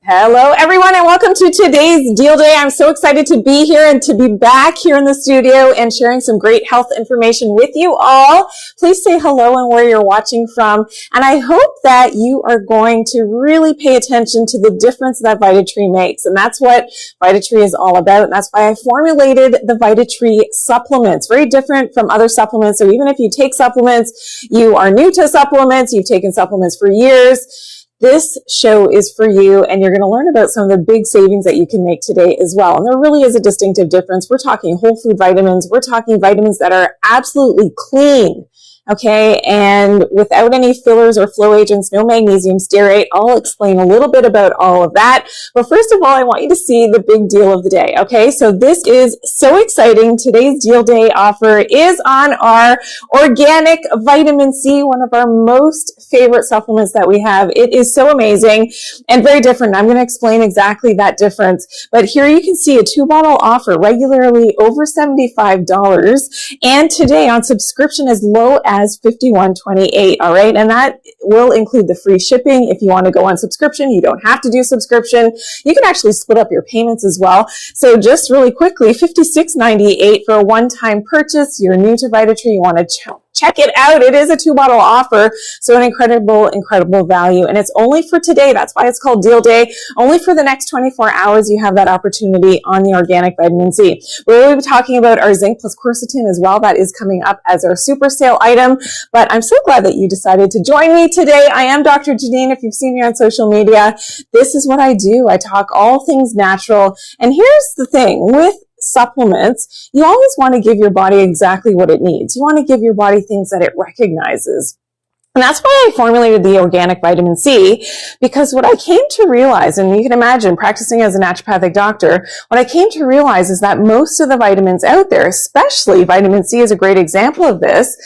Hello, everyone, and welcome to today's Deal Day. I'm so excited to be here and to be back here in the studio and sharing some great health information with you all. Please say hello and where you're watching from. And I hope that you are going to really pay attention to the difference that Vitatree makes. And that's what Vitatree is all about. And that's why I formulated the Vitatree supplements. Very different from other supplements. So even if you take supplements, you are new to supplements, you've taken supplements for years, this show is for you, and you're going to learn about some of the big savings that you can make today as well. And there really is a distinctive difference. We're talking whole food vitamins. We're talking vitamins that are absolutely clean. Okay, and without any fillers or flow agents, no magnesium stearate. I'll explain a little bit about all of that. But first of all, I want you to see the big deal of the day. Okay, so this is so exciting. Today's Deal Day offer is on our organic vitamin C, one of our most favorite supplements that we have. It is so amazing and very different. I'm going to explain exactly that difference. But here you can see a 2-bottle offer, regularly over $75, and today on subscription as low as $51.28. All right. And that will include the free shipping. If you want to go on subscription, you don't have to do subscription. You can actually split up your payments as well. So just really quickly, $56.98 for a one-time purchase. You're new to Vitatree. You want to check it out. It is a 2-bottle offer. So an incredible value. And it's only for today. That's why it's called Deal Day. Only for the next 24 hours, you have that opportunity on the organic vitamin C. We'll be talking about our zinc plus quercetin as well. That is coming up as our super sale item. But I'm so glad that you decided to join me today. I am Dr. Janine. If you've seen me on social media, this is what I do. I talk all things natural. And here's the thing with supplements, you always want to give your body exactly what it needs. You want to give your body things that it recognizes. And that's why I formulated the organic vitamin C, because what I came to realize, and you can imagine practicing as a naturopathic doctor, what I came to realize is that most of the vitamins out there, especially vitamin C is a great example of this,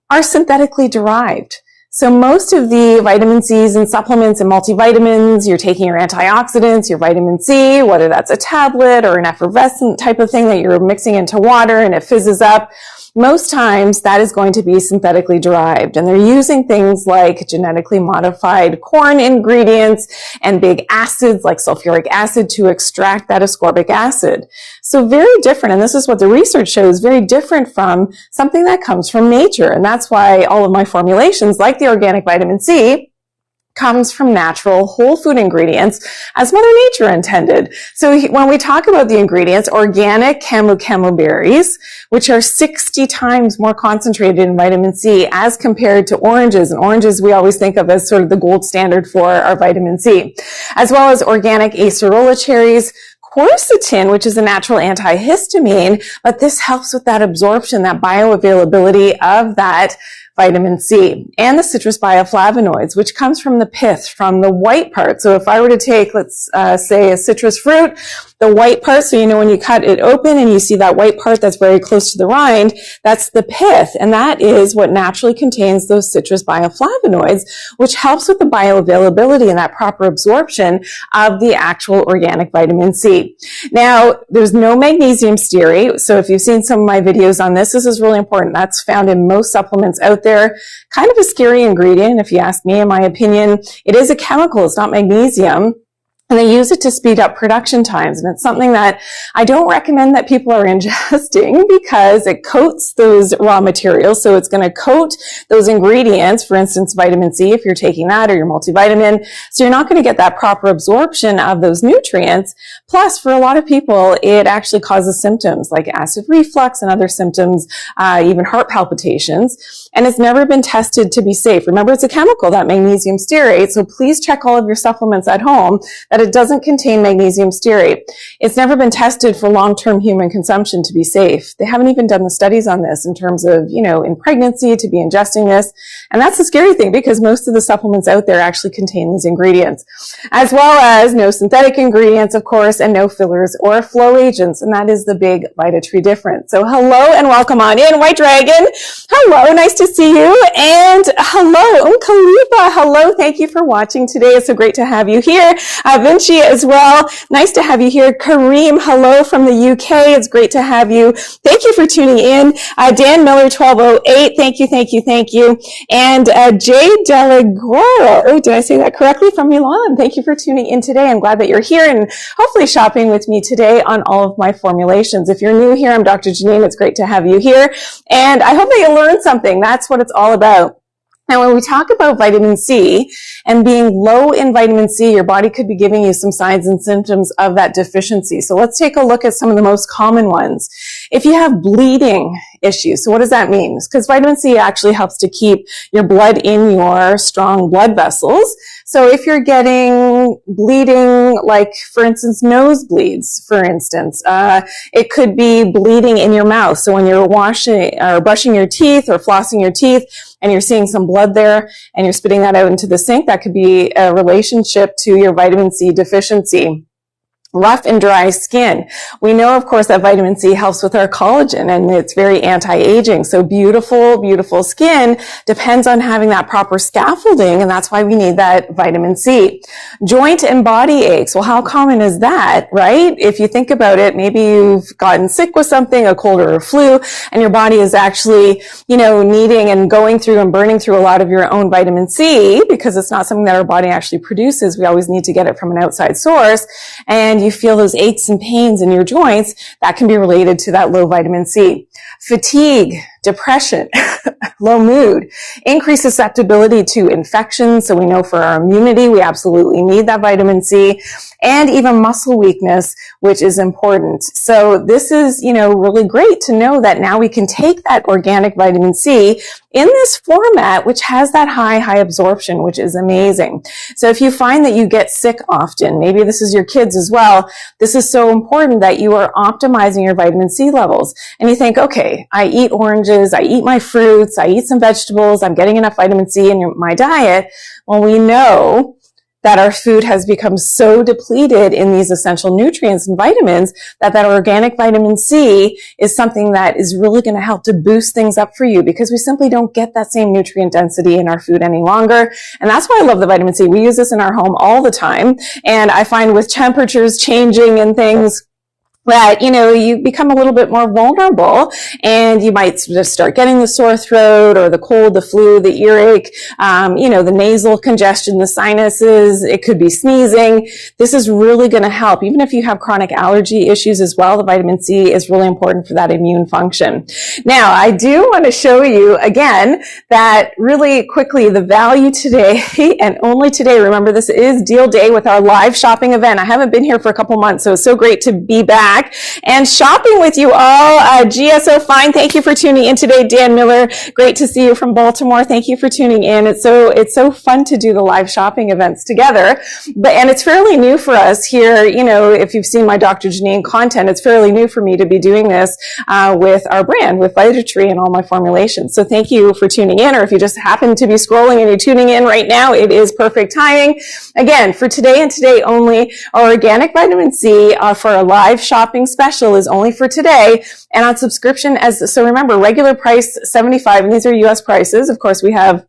are synthetically derived. So most of the vitamin C's and supplements and multivitamins, you're taking your antioxidants, your vitamin C, whether that's a tablet or an effervescent type of thing that you're mixing into water and it fizzes up. Most times that is going to be synthetically derived, and they're using things like genetically modified corn ingredients and big acids like sulfuric acid to extract that ascorbic acid. So very different, and this is what the research shows, very different from something that comes from nature. And that's why all of my formulations, like the organic vitamin C, comes from natural whole food ingredients as Mother Nature intended. So when we talk about the ingredients, organic camu berries, which are 60 times more concentrated in vitamin C as compared to oranges. And oranges we always think of as sort of the gold standard for our vitamin C, as well as organic acerola cherries, quercetin, which is a natural antihistamine, but this helps with that absorption, that bioavailability of that vitamin C, and the citrus bioflavonoids, which comes from the pith, from the white part. So if I were to take, let's say, a citrus fruit, the white part, so you know when you cut it open and you see that white part that's very close to the rind, that's the pith, and that is what naturally contains those citrus bioflavonoids, which helps with the bioavailability and that proper absorption of the actual organic vitamin C. Now, there's no magnesium stearate, so if you've seen some of my videos on this, this is really important. That's found in most supplements out there. Kind of a scary ingredient, if you ask me, in my opinion. It is a chemical, it's not magnesium. And they use it to speed up production times. And it's something that I don't recommend that people are ingesting because it coats those raw materials. So it's going to coat those ingredients, for instance, vitamin C, if you're taking that, or your multivitamin. So you're not going to get that proper absorption of those nutrients. Plus, for a lot of people, it actually causes symptoms like acid reflux and other symptoms, even heart palpitations. And it's never been tested to be safe. Remember, it's a chemical, that magnesium stearate. So please check all of your supplements at home that that it doesn't contain magnesium stearate. It's never been tested for long-term human consumption to be safe. They haven't even done the studies on this in terms of, in pregnancy to be ingesting this. And that's the scary thing, because most of the supplements out there actually contain these ingredients, as well as no synthetic ingredients, of course, and no fillers or flow agents. And that is the big Vitatree difference. So hello and welcome on in, White Dragon. Hello, nice to see you. And hello, Khalifa. Hello, thank you for watching today. It's so great to have you here. Vinci as well. Nice to have you here. Kareem, hello from the UK. It's great to have you. Thank you for tuning in. Dan Miller, 1208. Thank you, thank you, thank you. And Jay Delagoro, did I say that correctly, from Milan? Thank you for tuning in today. I'm glad that you're here and hopefully shopping with me today on all of my formulations. If you're new here, I'm Dr. Janine. It's great to have you here. And I hope that you learned something. That's what it's all about. Now, when we talk about vitamin C and being low in vitamin C, your body could be giving you some signs and symptoms of that deficiency. So let's take a look at some of the most common ones. If you have bleeding issues, so what does that mean? Because vitamin C actually helps to keep your blood in your strong blood vessels. So if you're getting bleeding, like, for instance, nosebleeds, for instance, it could be bleeding in your mouth. So when you're washing or brushing your teeth or flossing your teeth and you're seeing some blood there and you're spitting that out into the sink, that could be a relationship to your vitamin C deficiency. Rough and dry skin. We know, of course, that vitamin C helps with our collagen and it's very anti-aging. So beautiful, beautiful skin depends on having that proper scaffolding, and that's why we need that vitamin C. Joint and body aches. Well, how common is that, right? If you think about it, maybe you've gotten sick with something, a cold or a flu, and your body is actually, needing and going through and burning through a lot of your own vitamin C because it's not something that our body actually produces. We always need to get it from an outside source. And you feel those aches and pains in your joints, that can be related to that low vitamin C. Fatigue, depression, low mood, increased susceptibility to infections. So we know for our immunity, we absolutely need that vitamin C, and even muscle weakness, which is important. So this is, really great to know that now we can take that organic vitamin C in this format, which has that high absorption, which is amazing. So if you find that you get sick often, maybe this is your kids as well, this is so important that you are optimizing your vitamin C levels. And you think, okay, I eat oranges, I eat my fruits, I eat some vegetables, I'm getting enough vitamin C in my diet. Well, we know that our food has become so depleted in these essential nutrients and vitamins that organic vitamin C is something that is really going to help to boost things up for you, because we simply don't get that same nutrient density in our food any longer. And that's why I love the vitamin C. We use this in our home all the time. And I find with temperatures changing and things, that, you become a little bit more vulnerable and you might just start getting the sore throat or the cold, the flu, the earache, the nasal congestion, the sinuses. It could be sneezing. This is really going to help. Even if you have chronic allergy issues as well, the vitamin C is really important for that immune function. Now, I do want to show you again that really quickly the value today and only today. Remember, this is Deal Day with our live shopping event. I haven't been here for a couple months, so it's so great to be back and shopping with you all. GSO Fine, thank you for tuning in today. Dan Miller, great to see you from Baltimore. Thank you for tuning in. It's so fun to do the live shopping events together. And it's fairly new for us here. If you've seen my Dr. Janine content, it's fairly new for me to be doing this with our brand, with Vitatree and all my formulations. So thank you for tuning in, or if you just happen to be scrolling and you're tuning in right now, it is perfect timing. Again, for today and today only, our organic vitamin C for a live shopping special is only for today, and on subscription so remember, regular price $75, and these are US prices. Of course, we have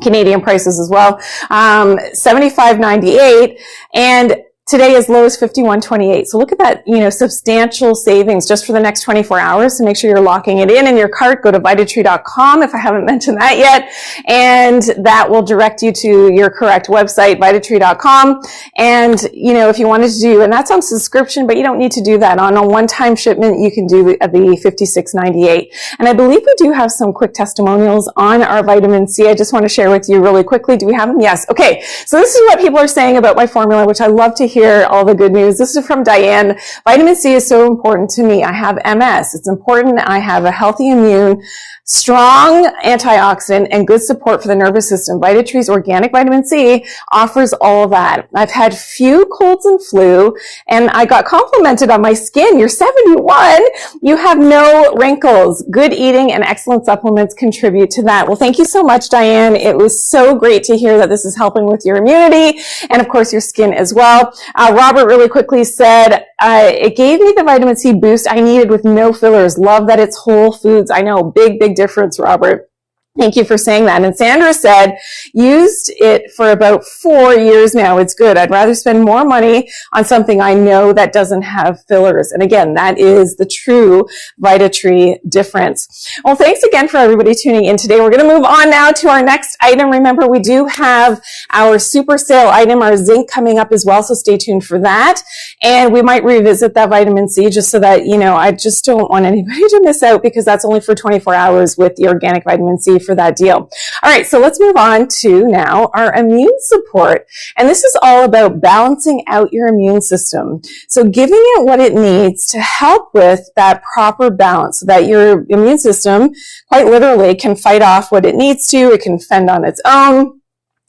Canadian prices as well. $75.98, and today as low as $51.28. So look at that, substantial savings just for the next 24 hours. So make sure you're locking it in your cart. Go to Vitatree.com if I haven't mentioned that yet. And that will direct you to your correct website, Vitatree.com. And, if you wanted to do, and that's on subscription, but you don't need to do that. On a one-time shipment, you can do the $56.98. And I believe we do have some quick testimonials on our vitamin C. I just want to share with you really quickly. Do we have them? Yes. Okay. So this is what people are saying about my formula, which I love to hear. hear all the good news. This is from Diane. Vitamin C is so important to me. I have MS. It's important I have a healthy immune, strong antioxidant, and good support for the nervous system. Vitatree's organic vitamin C offers all of that. I've had few colds and flu, and I got complimented on my skin. You're 71. You have no wrinkles. Good eating and excellent supplements contribute to that. Well, thank you so much, Diane. It was so great to hear that this is helping with your immunity and, of course, your skin as well. Robert really quickly said, it gave me the vitamin C boost I needed with no fillers. Love that it's whole foods. I know, big difference, Robert. Thank you for saying that. And Sandra said, used it for about 4 years now. It's good. I'd rather spend more money on something I know that doesn't have fillers. And again, that is the true Vitatree difference. Well, thanks again for everybody tuning in today. We're going to move on now to our next item. Remember, we do have our super sale item, our zinc, coming up as well. So stay tuned for that. And we might revisit that vitamin C just so that, I just don't want anybody to miss out, because that's only for 24 hours with the organic vitamin C for that deal. All right, so let's move on to now our immune support. And this is all about balancing out your immune system. So giving it what it needs to help with that proper balance so that your immune system quite literally can fight off what it needs to. It can fend on its own.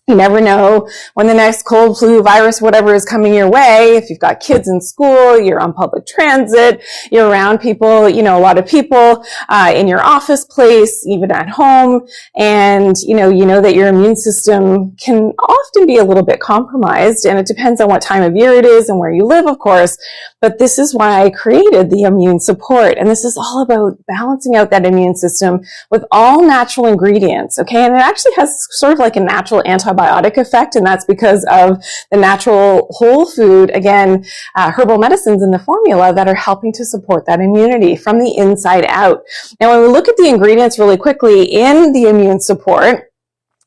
You never know when the next cold, flu, virus, whatever is coming your way. If you've got kids in school, you're on public transit, you're around people, a lot of people in your office place, even at home, and you know that your immune system can often be a little bit compromised, and it depends on what time of year it is and where you live, of course. But this is why I created the immune support, and this is all about balancing out that immune system with all natural ingredients, okay? And it actually has sort of like a natural antibiotic effect, and that's because of the natural whole food, again, herbal medicines in the formula that are helping to support that immunity from the inside out. Now, when we look at the ingredients really quickly in the immune support,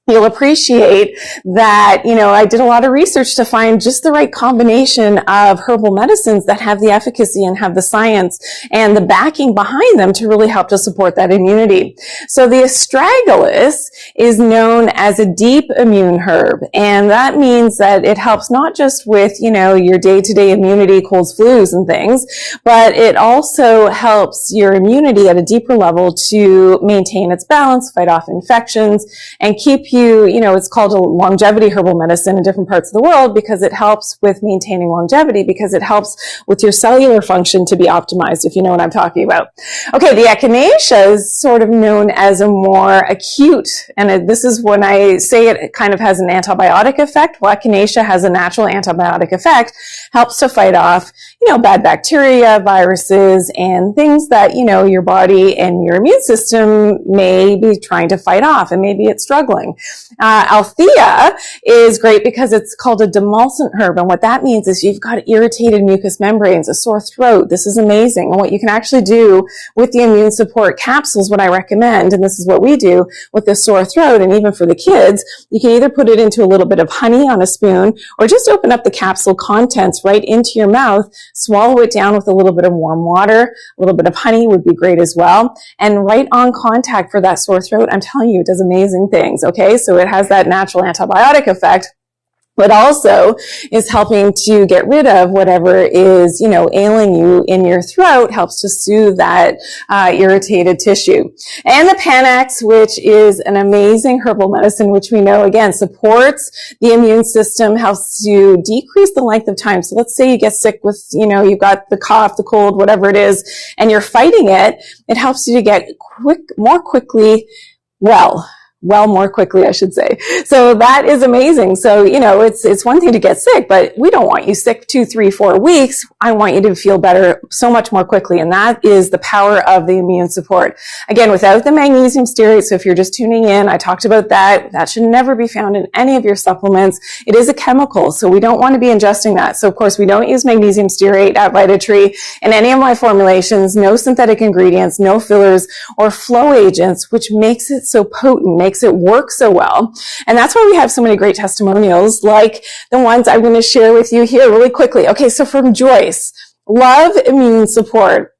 you'll appreciate that, I did a lot of research to find just the right combination of herbal medicines that have the efficacy and have the science and the backing behind them to really help to support that immunity. So the astragalus is known as a deep immune herb, and that means that it helps not just with, your day-to-day immunity, colds, flus, and things, but it also helps your immunity at a deeper level to maintain its balance, fight off infections, and keep you, it's called a longevity herbal medicine in different parts of the world because it helps with maintaining longevity, because it helps with your cellular function to be optimized, if you know what I'm talking about. Okay, the echinacea is sort of known as a more acute, and this is when I say it kind of has an antibiotic effect. Well, echinacea has a natural antibiotic effect, helps to fight off, bad bacteria, viruses, and things that, your body and your immune system may be trying to fight off, and maybe it's struggling. Althea is great because it's called a demulcent herb, and what that means is you've got irritated mucous membranes, a sore throat. This is amazing, and what you can actually do with the immune support capsules, what I recommend, and this is what we do with the sore throat, and even for the kids, you can either put it into a little bit of honey on a spoon, or just open up the capsule contents right into your mouth, swallow it down with a little bit of warm water. A little bit of honey would be great as well, and right on contact for that sore throat, I'm telling you, it does amazing things, okay? So it has that natural antibiotic effect, but also is helping to get rid of whatever is, ailing you in your throat, helps to soothe that irritated tissue. And the Panax, which is an amazing herbal medicine, which we know, again, supports the immune system, helps to decrease the length of time. So let's say you get sick with, you've got the cough, the cold, whatever it is, and you're fighting it. It helps you to get more quickly more quickly, I should say. So that is amazing. So, it's one thing to get sick, but we don't want you sick 2, 3, 4 weeks. I want you to feel better so much more quickly. And that is the power of the immune support. Again, without the magnesium stearate. So if you're just tuning in, I talked about that. That should never be found in any of your supplements. It is a chemical. So we don't want to be ingesting that. So of course, we don't use magnesium stearate at Vitatree in any of my formulations, no synthetic ingredients, no fillers or flow agents, which makes it so potent, makes it work so well. And that's why we have so many great testimonials like the ones I'm going to share with you here really quickly. Okay, so from Joyce, love immune support.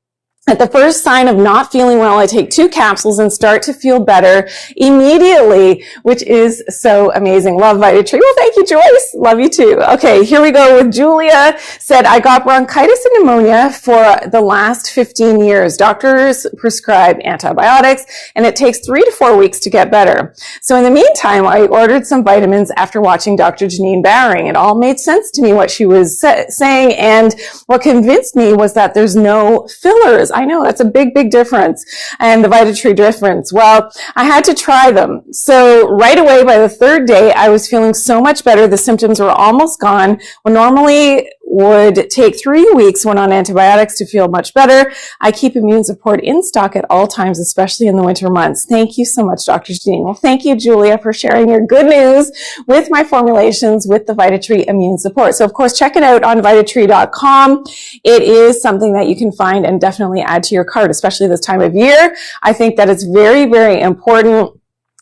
At the first sign of not feeling well, I take 2 capsules and start to feel better immediately, which is so amazing. Love Vitatree. Well, thank you, Joyce. Love you too. Okay, here we go with Julia. Said, I got bronchitis and pneumonia for the last 15 years. Doctors prescribe antibiotics, and it takes 3 to 4 weeks to get better. So in the meantime, I ordered some vitamins after watching Dr. Janine Bowring. It all made sense to me what she was saying, and what convinced me was that there's no fillers. I know that's a big, big difference, and the Vitatree difference. Well, I had to try them. So right away, by the 3rd day, I was feeling so much better. The symptoms were almost gone. Well, normally would take 3 weeks when on antibiotics to feel much better. I keep immune support in stock at all times, especially in the winter months. Thank you so much, Dr. Janine. Well, thank you, Julia, for sharing your good news with my formulations with the Vitatree Immune Support. So, of course, check it out on Vitatree.com. It is something that you can find and definitely add to your cart, especially this time of year. I think that it's very, very important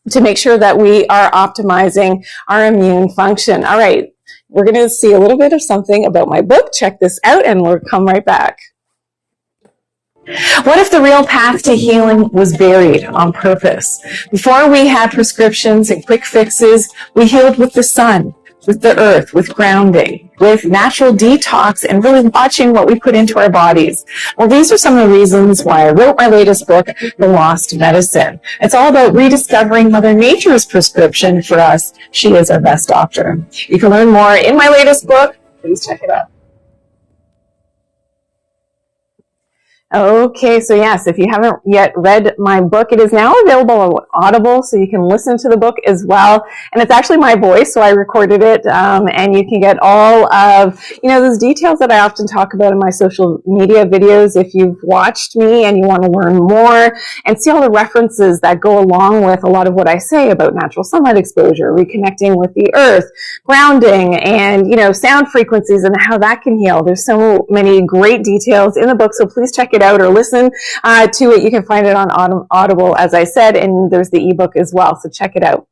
to make sure that we are optimizing our immune function. All right. We're going to see a little bit of something about my book. Check this out and we'll come right back. What if the real path to healing was buried on purpose? Before we had prescriptions and quick fixes, we healed with the sun, with the earth, with grounding, with natural detox, and really watching what we put into our bodies. Well, these are some of the reasons why I wrote my latest book, The Lost Medicine. It's all about rediscovering Mother Nature's prescription for us. She is our best doctor. You can learn more in my latest book. Please check it out. Okay, so yes, if you haven't yet read my book, it is now available on Audible, so you can listen to the book as well. And it's actually my voice, so I recorded it, and you can get all of, those details that I often talk about in my social media videos. If you've watched me and you want to learn more and see all the references that go along with a lot of what I say about natural sunlight exposure, reconnecting with the earth, grounding, and, sound frequencies and how that can heal. There's so many great details in the book, so please check it out or listen to it. You can find it on Audible, as I said, and there's the ebook as well, so check it out.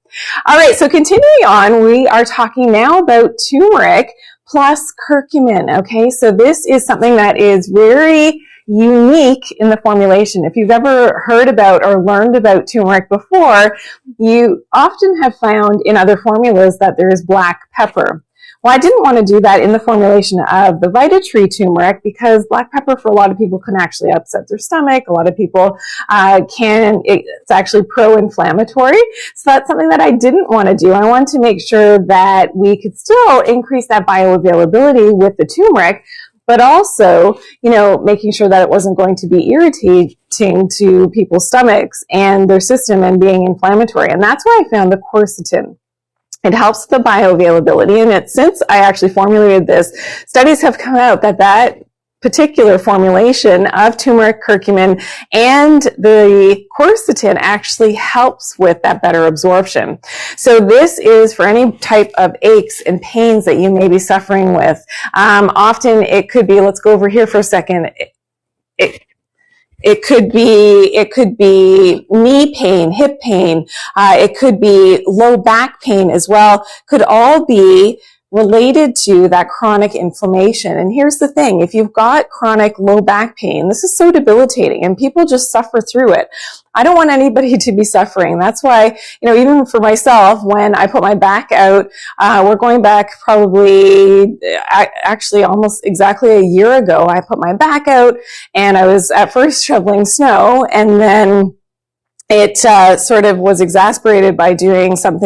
All right, so continuing on, we are talking now about turmeric plus curcumin. Okay, so this is something that is very unique in the formulation. If you've ever heard about or learned about turmeric before, you often have found in other formulas that there is black pepper. Well, I didn't want to do that in the formulation of the Vitatree turmeric because black pepper for a lot of people can actually upset their stomach. A lot of people it's actually pro-inflammatory. So that's something that I didn't want to do. I wanted to make sure that we could still increase that bioavailability with the turmeric, but also, making sure that it wasn't going to be irritating to people's stomachs and their system and being inflammatory. And that's where I found the quercetin. It helps the bioavailability, and since I actually formulated this, studies have come out that particular formulation of turmeric, curcumin, and the quercetin actually helps with that better absorption. So this is for any type of aches and pains that you may be suffering with. Often it could be, let's go over here for a second. It could be knee pain, hip pain. It could be low back pain as well. Could all be related to that chronic inflammation. And here's the thing, if you've got chronic low back pain, this is so debilitating and people just suffer through it. I don't want anybody to be suffering. That's why, even for myself, when I put my back out, we're going back probably actually almost exactly a year ago, I put my back out and I was at first shoveling snow, and then it sort of was exasperated by doing some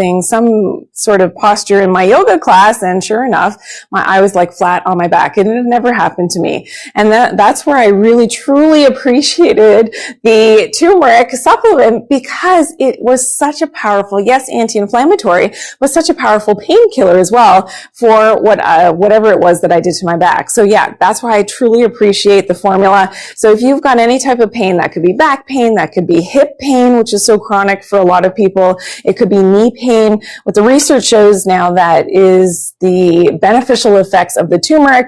sort of posture in my yoga class, and sure enough, I was like flat on my back, and it had never happened to me. And that's where I really truly appreciated the turmeric supplement, because it was such a powerful, yes, anti-inflammatory, but such a powerful painkiller as well for whatever it was that I did to my back. So yeah, that's why I truly appreciate the formula. So if you've got any type of pain, that could be back pain, that could be hip pain, which is so chronic for a lot of people. It could be knee pain. With the research research shows now that is the beneficial effects of the turmeric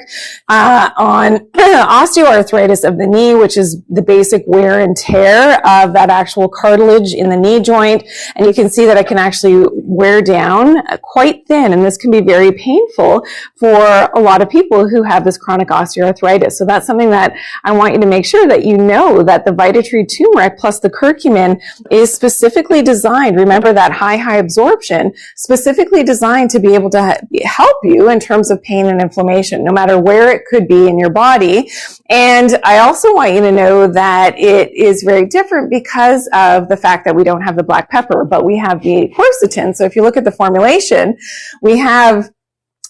on osteoarthritis of the knee, which is the basic wear and tear of that actual cartilage in the knee joint. And you can see that it can actually wear down quite thin, and this can be very painful for a lot of people who have this chronic osteoarthritis. So that's something that I want you to make sure that you know, that the Vitatree turmeric plus the curcumin is specifically designed, remember that high absorption, specifically designed to be able to help you in terms of pain and inflammation, no matter where it could be in your body. And I also want you to know that it is very different because of the fact that we don't have the black pepper, but we have the quercetin. So if you look at the formulation, we have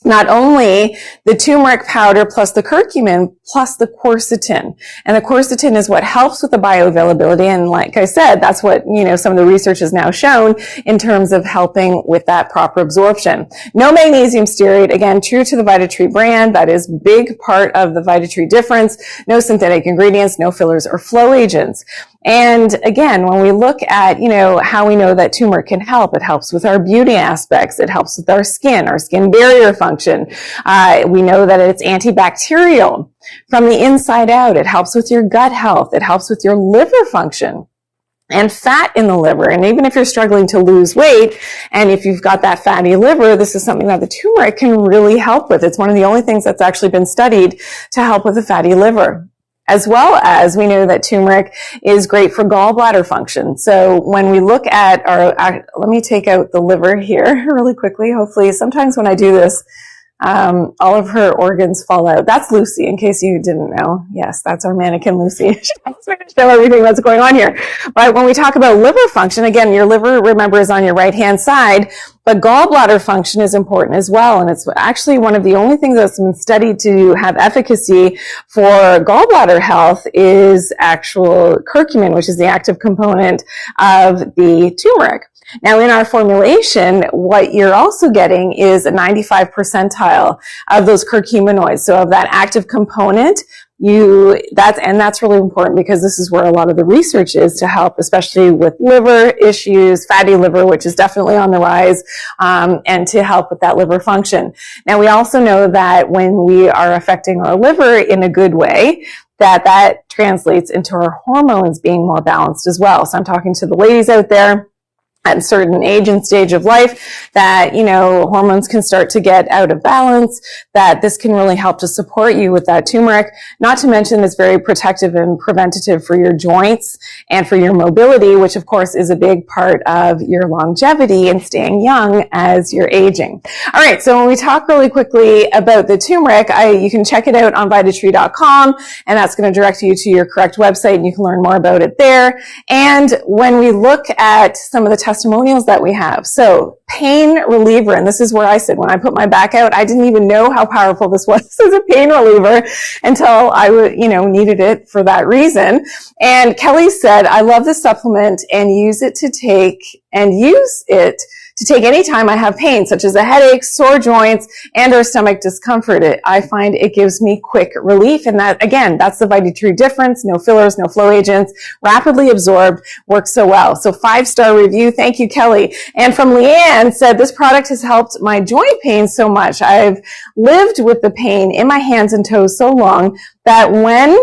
not only the turmeric powder plus the curcumin plus the quercetin. And the quercetin is what helps with the bioavailability. And like I said, that's what, some of the research has now shown in terms of helping with that proper absorption. No magnesium stearate, again, true to the Vitatree brand. That is big part of the Vitatree difference. No synthetic ingredients, no fillers or flow agents. And again, when we look at, how we know that turmeric can help, it helps with our beauty aspects. It helps with our skin barrier function. We know that it's antibacterial from the inside out. It helps with your gut health. It helps with your liver function and fat in the liver. And even if you're struggling to lose weight, and if you've got that fatty liver, this is something that the turmeric can really help with. It's one of the only things that's actually been studied to help with a fatty liver. As well as we know that turmeric is great for gallbladder function. So when we look at let me take out the liver here really quickly. Hopefully, sometimes when I do this, all of her organs fall out. That's Lucy, in case you didn't know. Yes, that's our mannequin Lucy. I'm going to show everything that's going on here. But when we talk about liver function, again, your liver, remember, is on your right-hand side, but gallbladder function is important as well. And it's actually one of the only things that's been studied to have efficacy for gallbladder health is actual curcumin, which is the active component of the turmeric. Now, in our formulation, what you're also getting is a 95 percentile of those curcuminoids. So of that active component, that's really important, because this is where a lot of the research is to help, especially with liver issues, fatty liver, which is definitely on the rise, and to help with that liver function. Now, we also know that when we are affecting our liver in a good way, that translates into our hormones being more balanced as well. So I'm talking to the ladies out there at a certain age and stage of life that, hormones can start to get out of balance, that this can really help to support you with that turmeric. Not to mention it's very protective and preventative for your joints and for your mobility, which of course is a big part of your longevity and staying young as you're aging. All right. So when we talk really quickly about the turmeric, you can check it out on Vitatree.com, and that's going to direct you to your correct website, and you can learn more about it there. And when we look at some of the testimonials that we have, so pain reliever, and this is where I said when I put my back out, I didn't even know how powerful this was as a pain reliever until I needed it for that reason. And Kelly said, I love this supplement and use it to take any time I have pain, such as a headache, sore joints, and or stomach discomfort. I find it gives me quick relief. And that, again, that's the Vitatree difference. No fillers, no flow agents, rapidly absorbed, works so well. So 5-star review. Thank you, Kelly. And from Leanne said, this product has helped my joint pain so much. I've lived with the pain in my hands and toes so long that when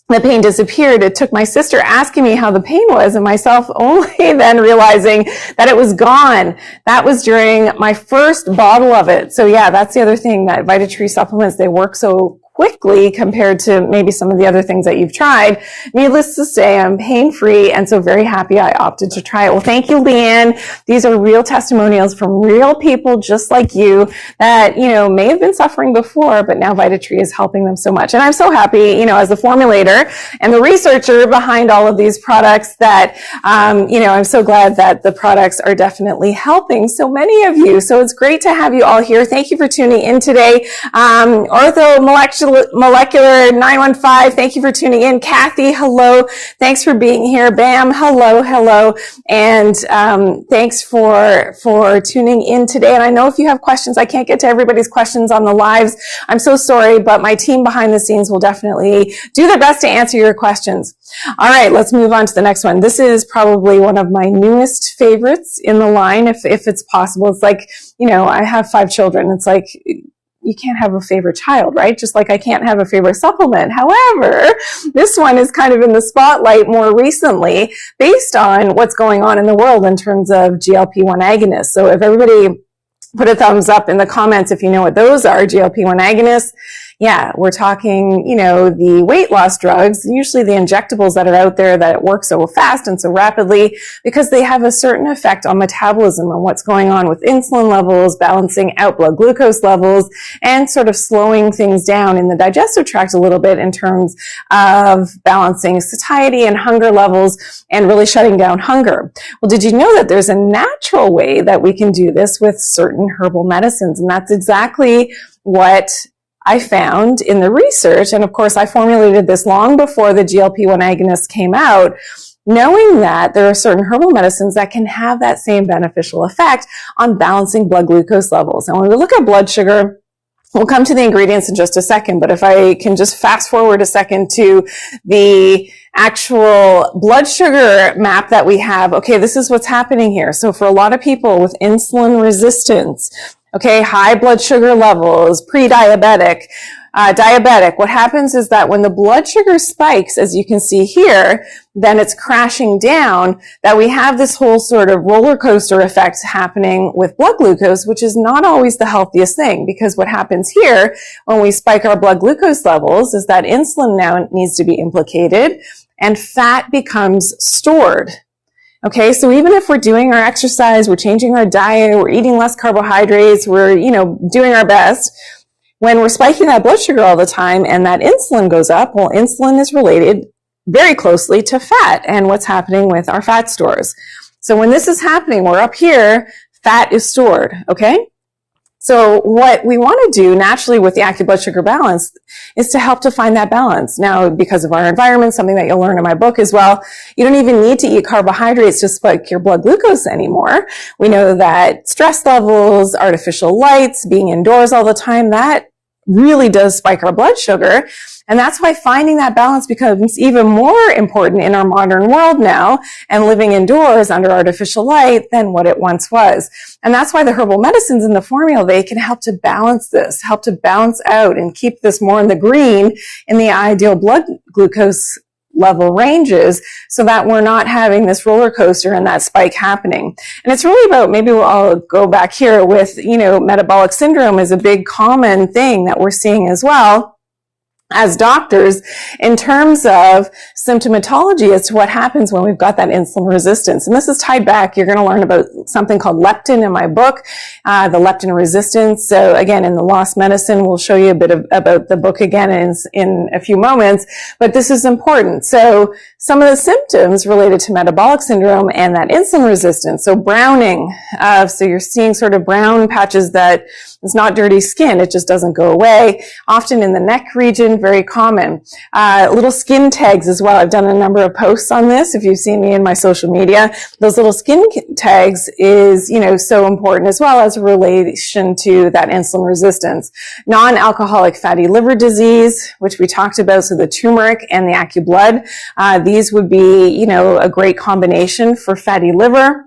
the pain disappeared, it took my sister asking me how the pain was and myself only then realizing that it was gone. That was during my first bottle of it. So yeah, that's the other thing, that Vitatree supplements, they work so quickly compared to maybe some of the other things that you've tried. Needless to say, I'm pain-free, and so very happy I opted to try it. Well, thank you, Leanne. These are real testimonials from real people just like you that, may have been suffering before, but now Vitatree is helping them so much. And I'm so happy, as the formulator and the researcher behind all of these products that, I'm so glad that the products are definitely helping so many of you. So it's great to have you all here. Thank you for tuning in today. Orthomolecular Molecular 915, thank you for tuning in. Kathy, hello. Thanks for being here. Bam, hello, hello. And thanks for tuning in today. And I know if you have questions, I can't get to everybody's questions on the lives. I'm so sorry, but my team behind the scenes will definitely do their best to answer your questions. All right, let's move on to the next one. This is probably one of my newest favorites in the line, if it's possible. It's like, you know, I have 5 children. It's like, you can't have a favorite child, right? Just like I can't have a favorite supplement. However, this one is kind of in the spotlight more recently based on what's going on in the world in terms of GLP-1 agonists. So if everybody put a thumbs up in the comments if you know what those are, GLP-1 agonists. Yeah, we're talking, you know, the weight loss drugs, usually the injectables that are out there that work so fast and so rapidly because they have a certain effect on metabolism and what's going on with insulin levels, balancing out blood glucose levels, and sort of slowing things down in the digestive tract a little bit in terms of balancing satiety and hunger levels and really shutting down hunger. Well, did you know that there's a natural way that we can do this with certain herbal medicines? And that's exactly what I found in the research, and of course I formulated this long before the GLP-1 agonists came out, knowing that there are certain herbal medicines that can have that same beneficial effect on balancing blood glucose levels. And when we look at blood sugar, we'll come to the ingredients in just a second, but if I can just fast forward a second to the actual blood sugar map that we have, okay, this is what's happening here. So for a lot of people with insulin resistance, okay, high blood sugar levels, pre-diabetic, diabetic, what happens is that when the blood sugar spikes, as you can see here, then it's crashing down, that we have this whole sort of roller coaster effect happening with blood glucose, which is not always the healthiest thing, because what happens here when we spike our blood glucose levels is that insulin now needs to be implicated and fat becomes stored. Okay, so even if we're doing our exercise, we're changing our diet, we're eating less carbohydrates, we're, you know, doing our best, when we're spiking that blood sugar all the time and that insulin goes up, well, insulin is related very closely to fat and what's happening with our fat stores. So when this is happening, we're up here, fat is stored, okay? So what we want to do naturally with the active blood sugar balance is to help to find that balance. Now, because of our environment, something that you'll learn in my book as well, you don't even need to eat carbohydrates to spike your blood glucose anymore. We know that stress levels, artificial lights, being indoors all the time, that really does spike our blood sugar. And that's why finding that balance becomes even more important in our modern world now and living indoors under artificial light than what it once was. And that's why the herbal medicines in the formula, they can help to balance this, help to balance out and keep this more in the green in the ideal blood glucose level ranges so that we're not having this roller coaster and that spike happening. And it's really about, maybe I'll go back here with, you know, metabolic syndrome is a big common thing that we're seeing as well as doctors in terms of symptomatology as to what happens when we've got that insulin resistance. And this is tied back. You're going to learn about something called leptin in my book, the leptin resistance. So again, in the Lost Medicine, we'll show you a bit about the book again in a few moments, but this is important. So some of the symptoms related to metabolic syndrome and that insulin resistance. So browning, so you're seeing sort of brown patches that it's not dirty skin. It just doesn't go away. Often in the neck region, very common. Little skin tags as well. I've done a number of posts on this. If you've seen me in my social media, those little skin tags is, you know, so important as well as a relation to that insulin resistance. Non-alcoholic fatty liver disease, which we talked about. So the turmeric and the AccuBlood, these would be, you know, a great combination for fatty liver.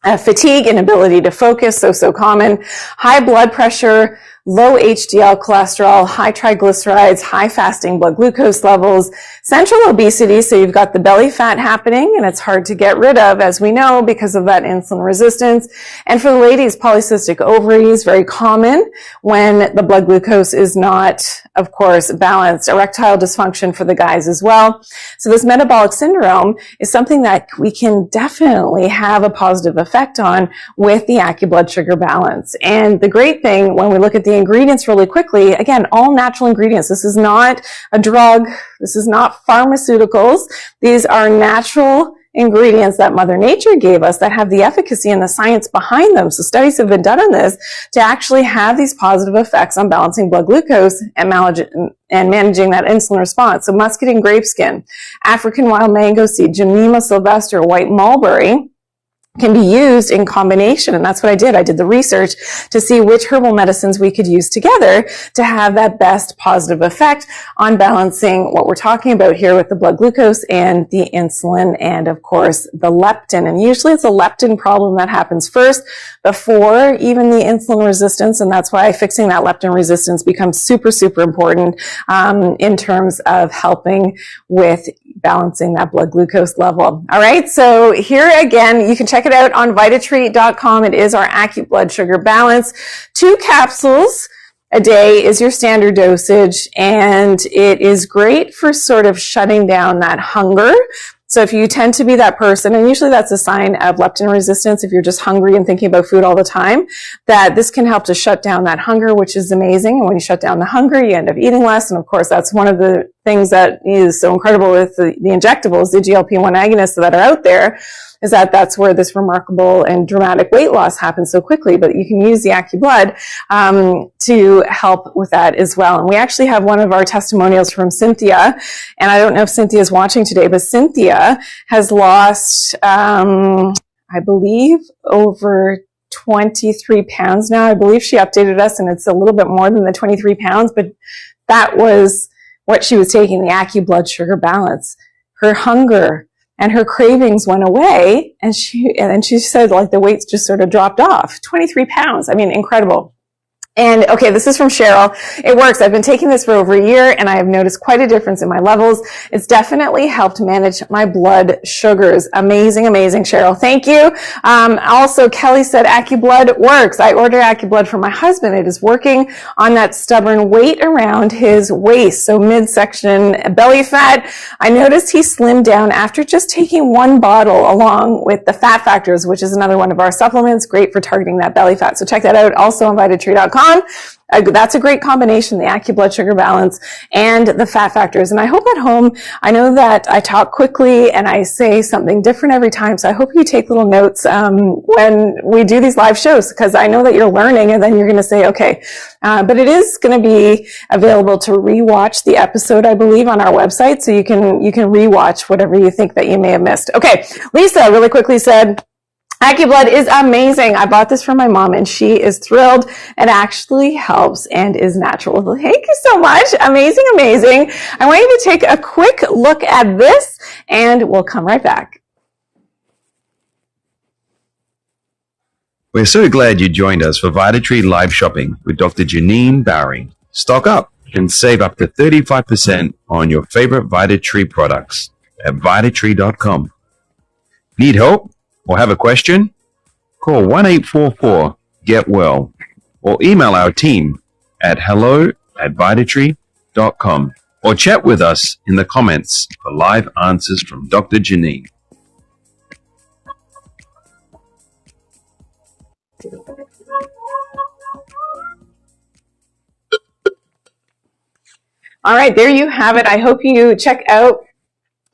Fatigue, inability to focus, so common. High blood pressure, low HDL cholesterol, high triglycerides, high fasting blood glucose levels, central obesity, so you've got the belly fat happening and it's hard to get rid of, as we know, because of that insulin resistance. And for the ladies, polycystic ovaries, very common when the blood glucose is not, of course, balanced. Erectile dysfunction for the guys as well. So this metabolic syndrome is something that we can definitely have a positive effect on with the AccuBlood sugar balance. And the great thing when we look at the ingredients really quickly, again, all natural ingredients. This is not a drug. This is not pharmaceuticals. These are natural ingredients that Mother Nature gave us that have the efficacy and the science behind them. So studies have been done on this to actually have these positive effects on balancing blood glucose and managing that insulin response. So muscadine grape skin, African wild mango seed, Gymnema sylvestre, white mulberry, can be used in combination. And that's what I did. I did the research to see which herbal medicines we could use together to have that best positive effect on balancing what we're talking about here with the blood glucose and the insulin and, of course, the leptin. And usually it's a leptin problem that happens first before even the insulin resistance. And that's why fixing that leptin resistance becomes super, super important in terms of helping with balancing that blood glucose level. All right. So here again, you can check it out on Vitatree.com. It is our AccuBlood Sugar Balance. 2 capsules a day is your standard dosage, and it is great for sort of shutting down that hunger. So if you tend to be that person, and usually that's a sign of leptin resistance, if you're just hungry and thinking about food all the time, that this can help to shut down that hunger, which is amazing. And when you shut down the hunger, you end up eating less. And of course, that's one of the things that is so incredible with the injectables, the GLP-1 agonists that are out there, is that that's where this remarkable and dramatic weight loss happens so quickly. But you can use the AccuBlood to help with that as well. And we actually have one of our testimonials from Cynthia. And I don't know if Cynthia is watching today, but Cynthia has lost, I believe, over 23 pounds now. I believe she updated us, and it's a little bit more than the 23 pounds, but that was what she was taking, the AccuBlood Sugar Balance. Her hunger and her cravings went away, and she said, like, the weight just sort of dropped off. 23 pounds. I mean, incredible. And okay, this is from Cheryl. It works. I've been taking this for over a year, and I have noticed quite a difference in my levels. It's definitely helped manage my blood sugars. Amazing, amazing, Cheryl. Thank you. Also, Kelly said AccuBlood works. I ordered AccuBlood for my husband. It is working on that stubborn weight around his waist, so midsection belly fat. I noticed he slimmed down after just taking 1 bottle along with the Fat Factors, which is another one of our supplements, great for targeting that belly fat. So check that out also on Vitatree.com. That's a great combination, the AccuBlood Sugar Balance and the Fat Factors. And I hope at home, I know that I talk quickly and I say something different every time, so I hope you take little notes when we do these live shows, because I know that you're learning and then you're going to say, okay. But it is going to be available to rewatch the episode, I believe, on our website, so you can rewatch whatever you think that you may have missed. Okay, Lisa really quickly said, AccuBlood is amazing. I bought this for my mom and she is thrilled. It actually helps and is natural. Thank you so much. Amazing, amazing. I want you to take a quick look at this and we'll come right back. We're so glad you joined us for Vitatree Live Shopping with Dr. Janine Bowring. Stock up and save up to 35% on your favorite Vitatree products at Vitatree.com. Need help or have a question? Call 1-844-GET-WELL or email our team at hello@Vitatree.com or chat with us in the comments for live answers from Dr. Janine. All right, there you have it. I hope you check out.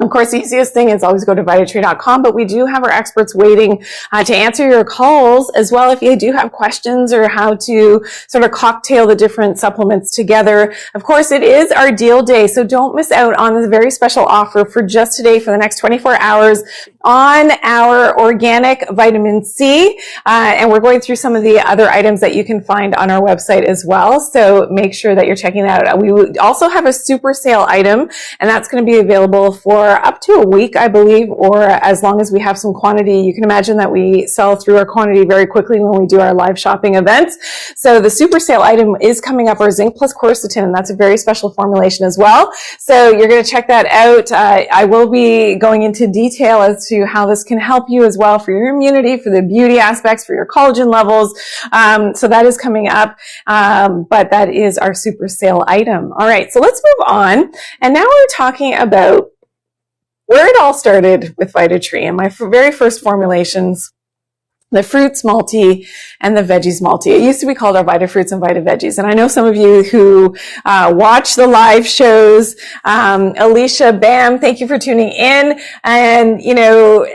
Of course, the easiest thing is always go to Vitatree.com, but we do have our experts waiting to answer your calls as well. If you do have questions or how to sort of cocktail the different supplements together. Of course, it is our deal day, so don't miss out on this very special offer for just today for the next 24 hours on our organic vitamin C. And we're going through some of the other items that you can find on our website as well. So make sure that you're checking that out. We also have a super sale item, and that's going to be available for up to a week, I believe, or as long as we have some quantity. You can imagine that we sell through our quantity very quickly when we do our live shopping events. So the super sale item is coming up, our zinc plus quercetin, and that's a very special formulation as well. So you're going to check that out. I will be going into detail as to how this can help you as well for your immunity, for the beauty aspects, for your collagen levels. So that is coming up, but that is our super sale item. All right, so let's move on. And now we're talking about where it all started with Vitatree and my very first formulations the fruits multi and the veggies multi. It used to be called our Vita Fruits and Vita Veggies. And I know some of you who watch the live shows, Alicia, Bam, thank you for tuning in. And, you know,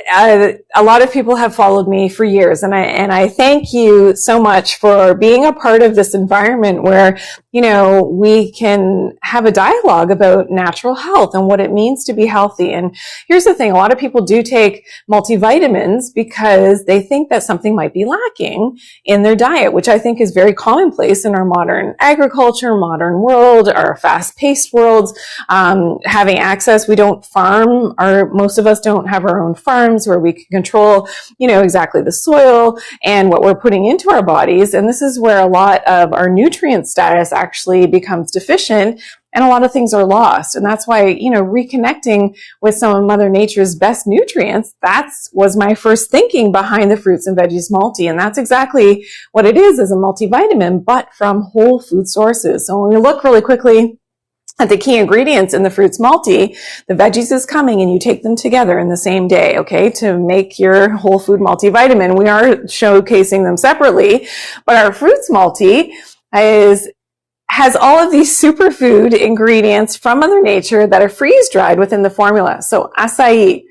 a lot of people have followed me for years. And I thank you so much for being a part of this environment where, you know, we can have a dialogue about natural health and what it means to be healthy. And here's the thing. A lot of people do take multivitamins because they think that something might be lacking in their diet, which I think is very commonplace in our modern agriculture, modern world, our fast-paced worlds. Having access, we don't farm, most of us don't have our own farms where we can control, you know, exactly the soil and what we're putting into our bodies. And this is where a lot of our nutrient status actually becomes deficient, and a lot of things are lost. And that's why, you know, reconnecting with some of Mother Nature's best nutrients, was my first thinking behind the fruits and veggies multi. And that's exactly what it is as a multivitamin, but from whole food sources. So when we look really quickly at the key ingredients in the fruits multi, the veggies is coming and you take them together in the same day, okay, to make your whole food multivitamin. We are showcasing them separately, but our fruits multi has all of these superfood ingredients from Mother Nature that are freeze-dried within the formula. So acai,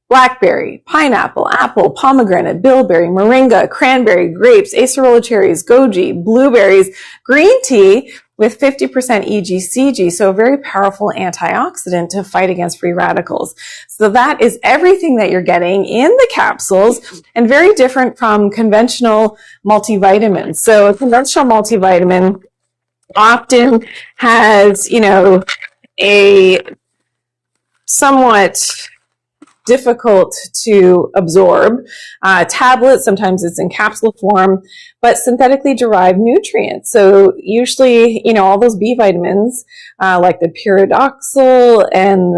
blackberry, pineapple, apple, pomegranate, bilberry, moringa, cranberry, grapes, acerola cherries, goji, blueberries, green tea with 50% EGCG, so a very powerful antioxidant to fight against free radicals. So that is everything that you're getting in the capsules, and very different from conventional multivitamins. So a conventional multivitamin often has, you know, a somewhat difficult to absorb tablet. Sometimes it's in capsule form, but synthetically derived nutrients. So usually, you know, all those B vitamins, like the pyridoxal and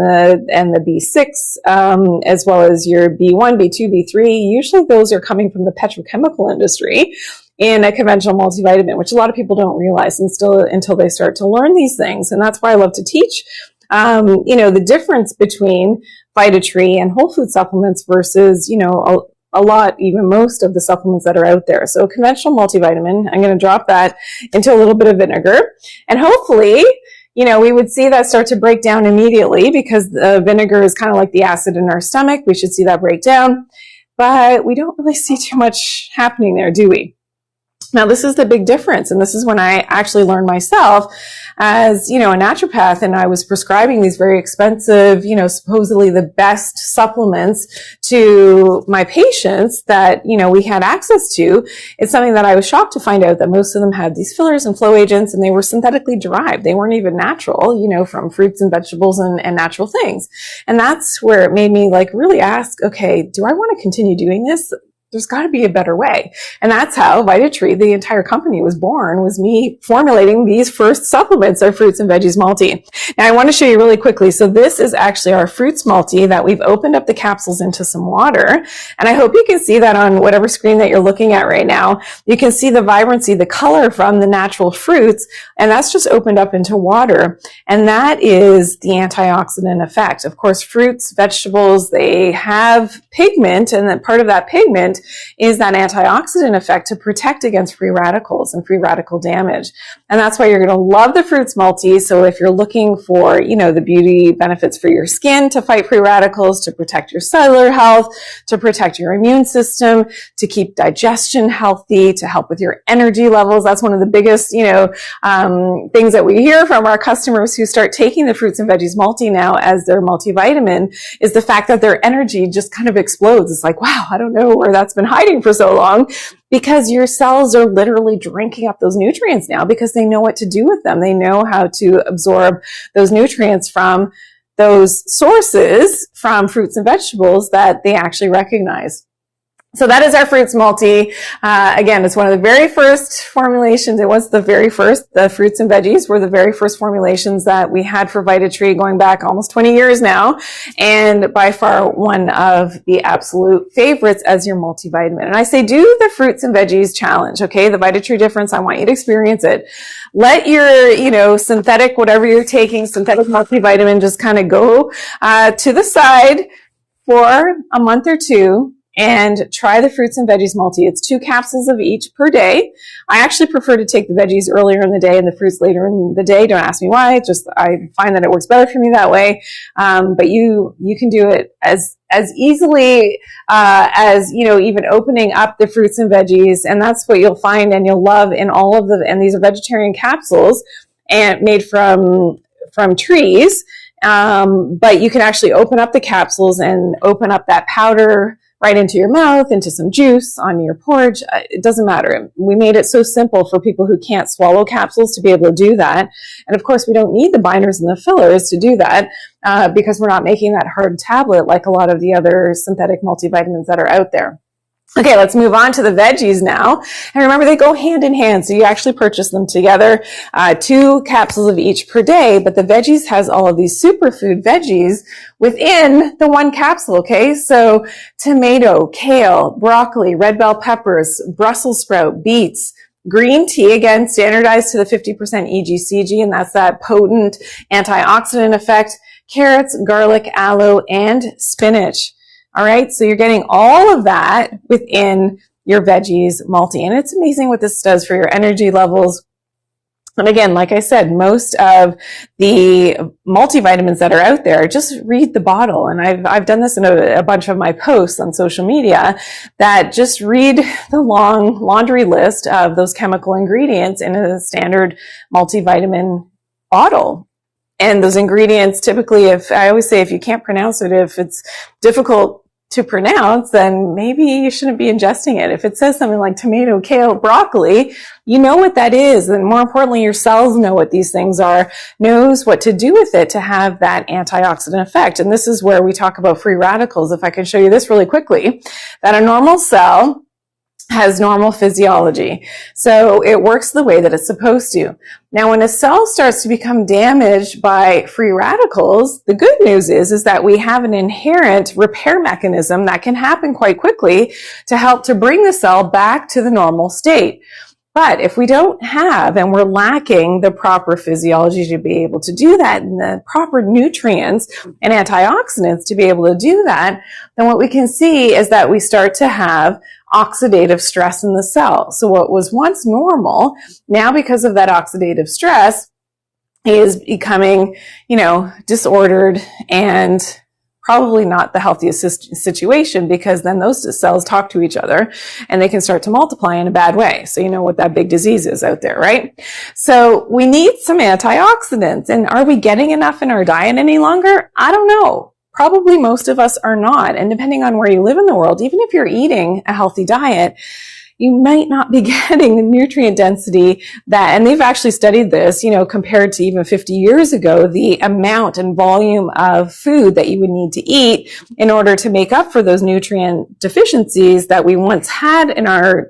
the B6, as well as your B1, B2, B3, usually those are coming from the petrochemical industry in a conventional multivitamin, which a lot of people don't realize until they start to learn these things. And that's why I love to teach, you know, the difference between Vitatree and whole food supplements versus, you know, a lot, even most of the supplements that are out there. So a conventional multivitamin, I'm going to drop that into a little bit of vinegar, and hopefully, you know, we would see that start to break down immediately, because the vinegar is kind of like the acid in our stomach. We should see that break down, but we don't really see too much happening there, do we? Now, this is the big difference, and this is when I actually learned myself as, you know, a naturopath, and I was prescribing these very expensive, you know, supposedly the best supplements to my patients that, you know, we had access to. It's something that I was shocked to find out that most of them had these fillers and flow agents, and they were synthetically derived. They weren't even natural, you know, from fruits and vegetables and natural things. And that's where it made me like really ask, okay, do I want to continue doing this? There's got to be a better way. And that's how Vitatree, the entire company, was born, was me formulating these first supplements, our fruits and veggies multi. Now, I want to show you really quickly. So this is actually our fruits multi that we've opened up the capsules into some water. And I hope you can see that on whatever screen that you're looking at right now. You can see the vibrancy, the color from the natural fruits, and that's just opened up into water. And that is the antioxidant effect. Of course, fruits, vegetables, they have pigment, and that part of that pigment is that antioxidant effect to protect against free radicals and free radical damage. And that's why you're going to love the fruits multi. So if you're looking for, you know, the beauty benefits for your skin to fight free radicals, to protect your cellular health, to protect your immune system, to keep digestion healthy, to help with your energy levels. That's one of the biggest, you know, things that we hear from our customers who start taking the fruits and veggies multi now as their multivitamin, is the fact that their energy just kind of explodes. It's like, wow, I don't know where that's been hiding for so long, because your cells are literally drinking up those nutrients now because they know what to do with them. They know how to absorb those nutrients from those sources from fruits and vegetables that they actually recognize. So that is our fruits multi. Again, it's one of the very first formulations. It was the very first. The fruits and veggies were the very first formulations that we had for Vitatree going back almost 20 years now. And by far one of the absolute favorites as your multivitamin. And I say do the fruits and veggies challenge, okay? The Vitatree difference, I want you to experience it. Let your, you know, synthetic, whatever you're taking, synthetic multivitamin just kind of go to the side for a month or two, and try the fruits and veggies multi. It's 2 capsules of each per day. I actually prefer to take the veggies earlier in the day and the fruits later in the day. Don't ask me why. Just I find that it works better for me that way. But you can do it as easily as, you know, even opening up the fruits and veggies. And that's what you'll find and you'll love in all of and these are vegetarian capsules and made from trees. But you can actually open up the capsules and open up that powder right into your mouth, into some juice on your porch. It doesn't matter. We made it so simple for people who can't swallow capsules to be able to do that. And of course, we don't need the binders and the fillers to do that because we're not making that hard tablet like a lot of the other synthetic multivitamins that are out there. Okay, let's move on to the veggies now. And remember, they go hand in hand. So you actually purchase them together, 2 capsules of each per day. But the veggies has all of these superfood veggies within the 1 capsule. Okay, so tomato, kale, broccoli, red bell peppers, Brussels sprout, beets, green tea, again, standardized to the 50% EGCG, and that's that potent antioxidant effect, carrots, garlic, aloe, and spinach. All right, so you're getting all of that within your veggies multi, and it's amazing what this does for your energy levels. And again, like I said, most of the multivitamins that are out there, just read the bottle. And I've done this in a bunch of my posts on social media, that just read the long laundry list of those chemical ingredients in a standard multivitamin bottle. And those ingredients, typically, I always say, if you can't pronounce it, if it's difficult to pronounce, then maybe you shouldn't be ingesting it. If it says something like tomato, kale, broccoli, you know what that is. And more importantly, your cells know what these things are, knows what to do with it to have that antioxidant effect. And this is where we talk about free radicals. If I can show you this really quickly, that a normal cell has normal physiology. So it works the way that it's supposed to. Now, when a cell starts to become damaged by free radicals, the good news is that we have an inherent repair mechanism that can happen quite quickly to help to bring the cell back to the normal state. But if we don't have, and we're lacking the proper physiology to be able to do that, and the proper nutrients and antioxidants to be able to do that, then what we can see is that we start to have oxidative stress in the cell. So what was once normal, now because of that oxidative stress, is becoming, disordered and probably not the healthiest situation, because then those cells talk to each other and they can start to multiply in a bad way. So you know what that big disease is out there, right? So we need some antioxidants. And are we getting enough in our diet any longer? I don't know. Probably most of us are not. And depending on where you live in the world, even if you're eating a healthy diet, you might not be getting the nutrient density and they've actually studied this, compared to even 50 years ago, the amount and volume of food that you would need to eat in order to make up for those nutrient deficiencies that we once had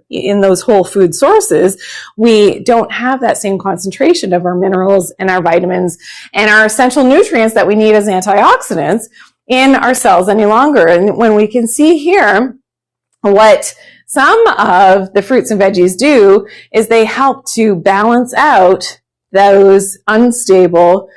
in those whole food sources. We don't have that same concentration of our minerals and our vitamins and our essential nutrients that we need as antioxidants in our cells any longer. And when we can see here what some of the fruits and veggies do is they help to balance out those unstable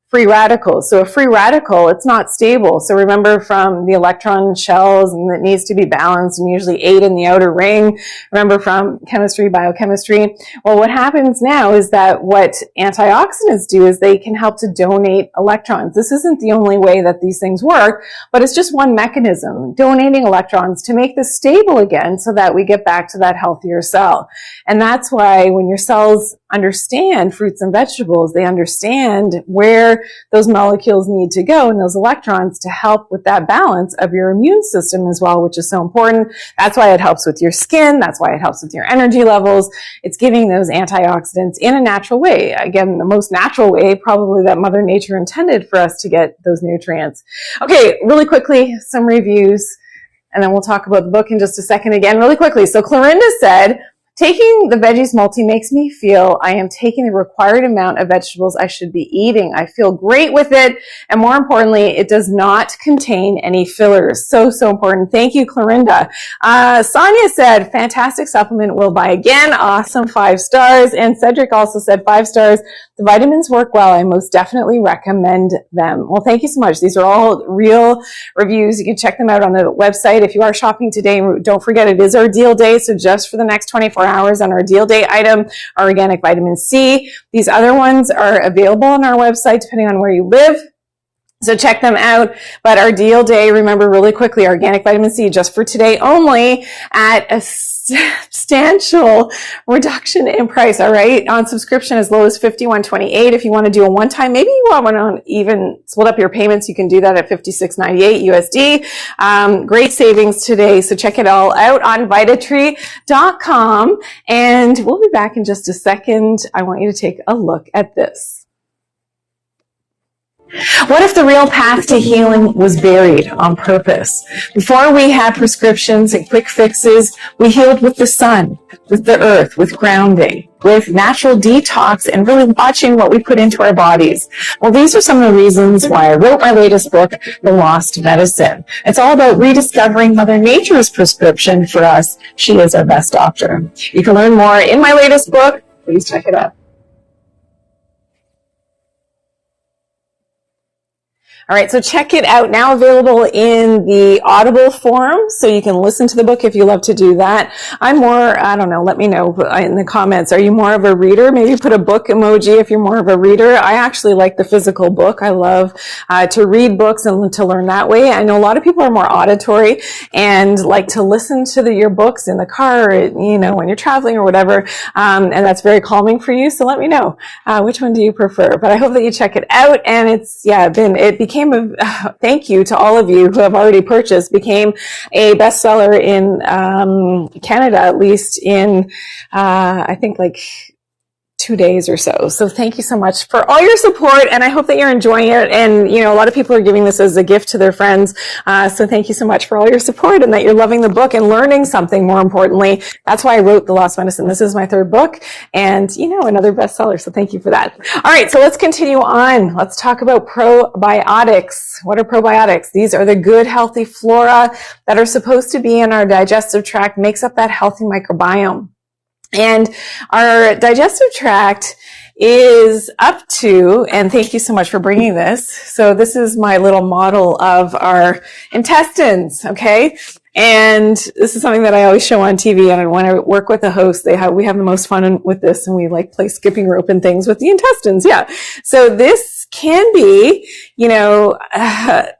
free radicals. So a free radical, it's not stable. So remember from the electron shells, and it needs to be balanced, and usually 8 in the outer ring. Remember from chemistry, biochemistry. Well, what happens now is that what antioxidants do is they can help to donate electrons. This isn't the only way that these things work, but it's just one mechanism, donating electrons to make this stable again so that we get back to that healthier cell. And that's why when your cells understand fruits and vegetables, they understand where those molecules need to go and those electrons to help with that balance of your immune system as well, which is so important. That's why it helps with your skin. That's why it helps with your energy levels. It's giving those antioxidants in a natural way. Again, the most natural way probably that Mother Nature intended for us to get those nutrients. Okay, really quickly, some reviews, and then we'll talk about the book in just a second again really quickly. So Clorinda said, Taking the veggies multi makes me feel I am taking the required amount of vegetables I should be eating. I feel great with it. And more importantly, it does not contain any fillers. So important. Thank you, Clorinda. Sonia said, fantastic supplement, will buy again. Awesome, 5 stars. And Cedric also said 5 stars. The vitamins work well. I most definitely recommend them. Well, thank you so much. These are all real reviews. You can check them out on the website. If you are shopping today, don't forget it is our deal day. So just for the next 24 hours on our deal day item, our organic vitamin C. These other ones are available on our website depending on where you live. So check them out. But our deal day, remember really quickly, organic vitamin C just for today only at a substantial reduction in price. All right. On subscription as low as $51.28. If you want to do a one-time, maybe you want to even split up your payments. You can do that at $56.98 USD. Great savings today. So check it all out on Vitatree.com. And we'll be back in just a second. I want you to take a look at this. What if the real path to healing was buried on purpose? Before we had prescriptions and quick fixes, we healed with the sun, with the earth, with grounding, with natural detox, and really watching what we put into our bodies. Well, these are some of the reasons why I wrote my latest book, The Lost Medicine. It's all about rediscovering Mother Nature's prescription for us. She is our best doctor. You can learn more in my latest book. Please check it out. All right, so check it out. Now available in the Audible form, so you can listen to the book if you love to do that. I'm more, I don't know, let me know in the comments. Are you more of a reader? Maybe put a book emoji if you're more of a reader. I actually like the physical book. I love to read books and to learn that way. I know a lot of people are more auditory and like to listen to your books in the car, you know, when you're traveling or whatever, and that's very calming for you. So let me know which one do you prefer. But I hope that you check it out. And it became thank you to all of you who have already purchased, became a bestseller in Canada, at least in I think like 2 days or so. So thank you so much for all your support, and I hope that you're enjoying it. And you know, a lot of people are giving this as a gift to their friends. So thank you so much for all your support and that you're loving the book and learning something. More importantly, that's why I wrote The Lost Medicine. This is my 3rd book, and you know, another bestseller. So thank you for that. All right, so let's continue on. Let's talk about probiotics. What are probiotics? These are the good, healthy flora that are supposed to be in our digestive tract, makes up that healthy microbiome. And our digestive tract is up to, and thank you so much for bringing this. So this is my little model of our intestines, okay? And this is something that I always show on TV, and when I work with a host, we have the most fun with this, and we like play skipping rope and things with the intestines. Yeah. So this can be, you know,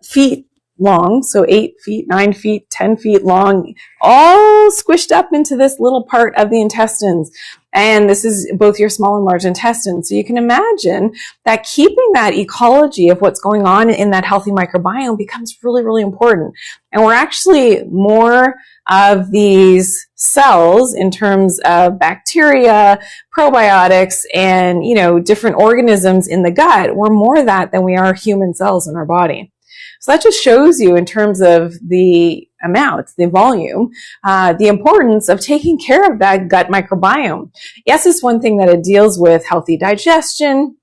feet long, so 8 feet, 9 feet, 10 feet long, all squished up into this little part of the intestines. And this is both your small and large intestines. So you can imagine that keeping that ecology of what's going on in that healthy microbiome becomes really, really important. And we're actually more of these cells in terms of bacteria, probiotics, and, you know, different organisms in the gut. We're more of that than we are human cells in our body. So that just shows you in terms of the amount, the volume, the importance of taking care of that gut microbiome. Yes, it's one thing that it deals with healthy digestion.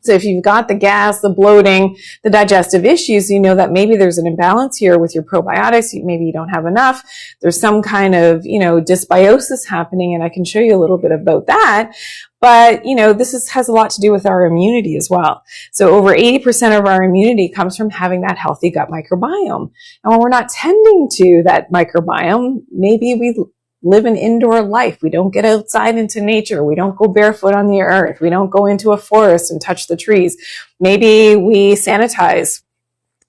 So if you've got the gas, the bloating, the digestive issues, you know that maybe there's an imbalance here with your probiotics. Maybe you don't have enough. There's some kind of, you know, dysbiosis happening, and I can show you a little bit about that. But, you know, this has a lot to do with our immunity as well. So over 80% of our immunity comes from having that healthy gut microbiome. And when we're not tending to that microbiome, maybe we live an indoor life. We don't get outside into nature. We don't go barefoot on the earth. We don't go into a forest and touch the trees. Maybe we sanitize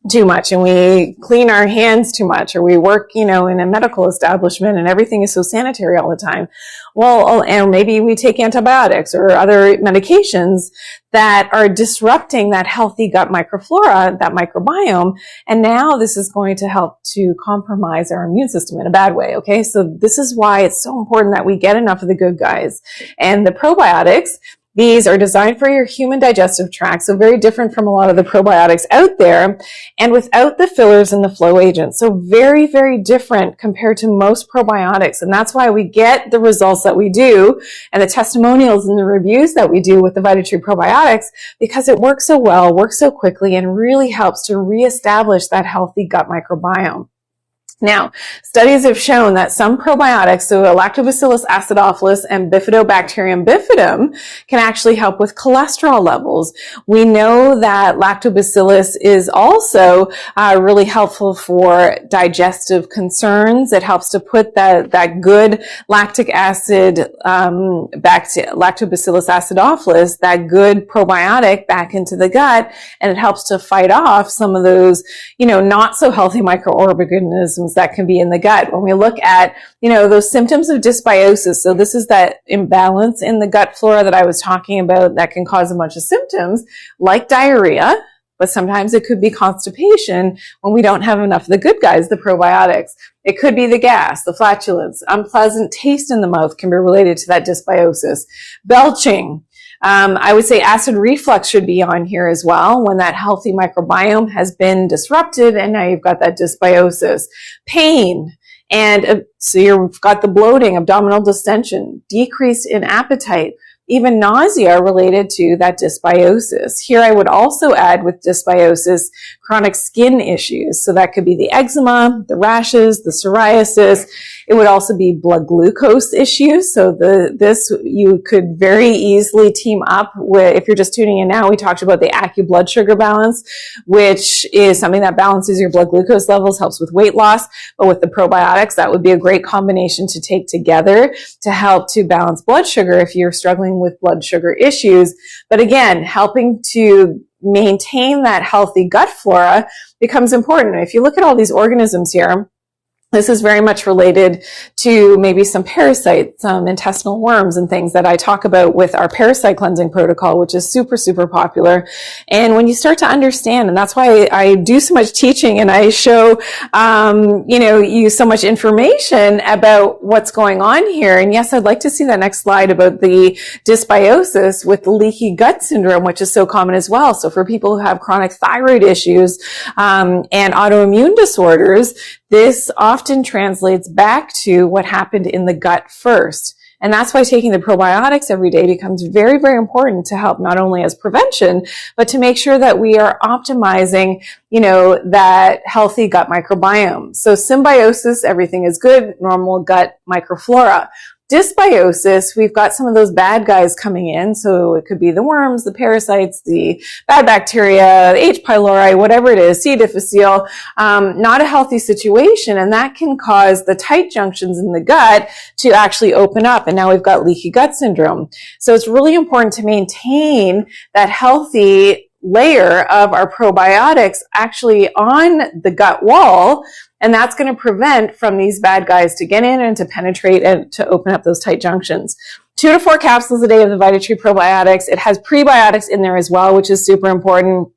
too much and we clean our hands too much, or we work, you know, in a medical establishment and everything is so sanitary all the time. Well, and maybe we take antibiotics or other medications that are disrupting that healthy gut microflora, that microbiome. And now this is going to help to compromise our immune system in a bad way. Okay. So this is why it's so important that we get enough of the good guys. And the probiotics, These are designed for your human digestive tract, so very different from a lot of the probiotics out there, and without the fillers and the flow agents. So very, very different compared to most probiotics. And that's why we get the results that we do and the testimonials and the reviews that we do with the Vitatree probiotics, because it works so well, works so quickly, and really helps to reestablish that healthy gut microbiome. Now, studies have shown that some probiotics, so Lactobacillus acidophilus and Bifidobacterium bifidum, can actually help with cholesterol levels. We know that Lactobacillus is also really helpful for digestive concerns. It helps to put that good lactic acid, Lactobacillus acidophilus, that good probiotic back into the gut, and it helps to fight off some of those, not so healthy microorganisms that can be in the gut. When we look at, those symptoms of dysbiosis, so this is that imbalance in the gut flora that I was talking about that can cause a bunch of symptoms like diarrhea, but sometimes it could be constipation when we don't have enough of the good guys, the probiotics. It could be the gas, the flatulence, unpleasant taste in the mouth can be related to that dysbiosis, belching. I would say acid reflux should be on here as well when that healthy microbiome has been disrupted and now you've got that dysbiosis. Pain, and so you've got the bloating, abdominal distension, decrease in appetite, even nausea are related to that dysbiosis. Here I would also add with dysbiosis chronic skin issues. So that could be the eczema, the rashes, the psoriasis. It would also be blood glucose issues. So this you could very easily team up with, if you're just tuning in now, we talked about the blood sugar balance, which is something that balances your blood glucose levels, helps with weight loss. But with the probiotics, that would be a great combination to take together to help to balance blood sugar if you're struggling with blood sugar issues. But again, helping to maintain that healthy gut flora becomes important. If you look at all these organisms here, this is very much related to maybe some parasites, some intestinal worms and things that I talk about with our parasite cleansing protocol, which is super, super popular. And when you start to understand, and that's why I do so much teaching and I show, you so much information about what's going on here. And yes, I'd like to see that next slide about the dysbiosis with the leaky gut syndrome, which is so common as well. So for people who have chronic thyroid issues, and autoimmune disorders, this often translates back to what happened in the gut first. And that's why taking the probiotics every day becomes very, very important to help not only as prevention, but to make sure that we are optimizing, that healthy gut microbiome. So symbiosis, everything is good, normal gut microflora. Dysbiosis, we've got some of those bad guys coming in. So it could be the worms, the parasites, the bad bacteria, H. pylori, whatever it is, C. difficile, not a healthy situation. And that can cause the tight junctions in the gut to actually open up. And now we've got leaky gut syndrome. So it's really important to maintain that healthy layer of our probiotics actually on the gut wall. And that's going to prevent from these bad guys to get in and to penetrate and to open up those tight junctions. 2 to 4 capsules a day of the Vitatree probiotics. It has prebiotics in there as well, which is super important.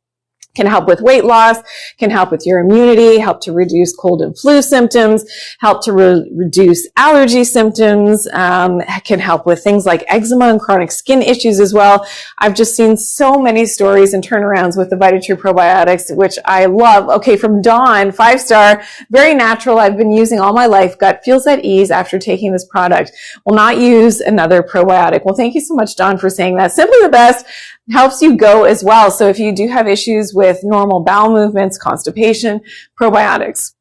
Can help with weight loss, can help with your immunity, help to reduce cold and flu symptoms, help to reduce allergy symptoms, can help with things like eczema and chronic skin issues as well. I've just seen so many stories and turnarounds with the Vitatree probiotics, which I love. Okay, from Dawn, 5-star, very natural. I've been using all my life. Gut feels at ease after taking this product. Will not use another probiotic. Well, thank you so much, Dawn, for saying that. Simply the best. Helps you go as well. So if you do have issues with normal bowel movements, constipation, probiotics.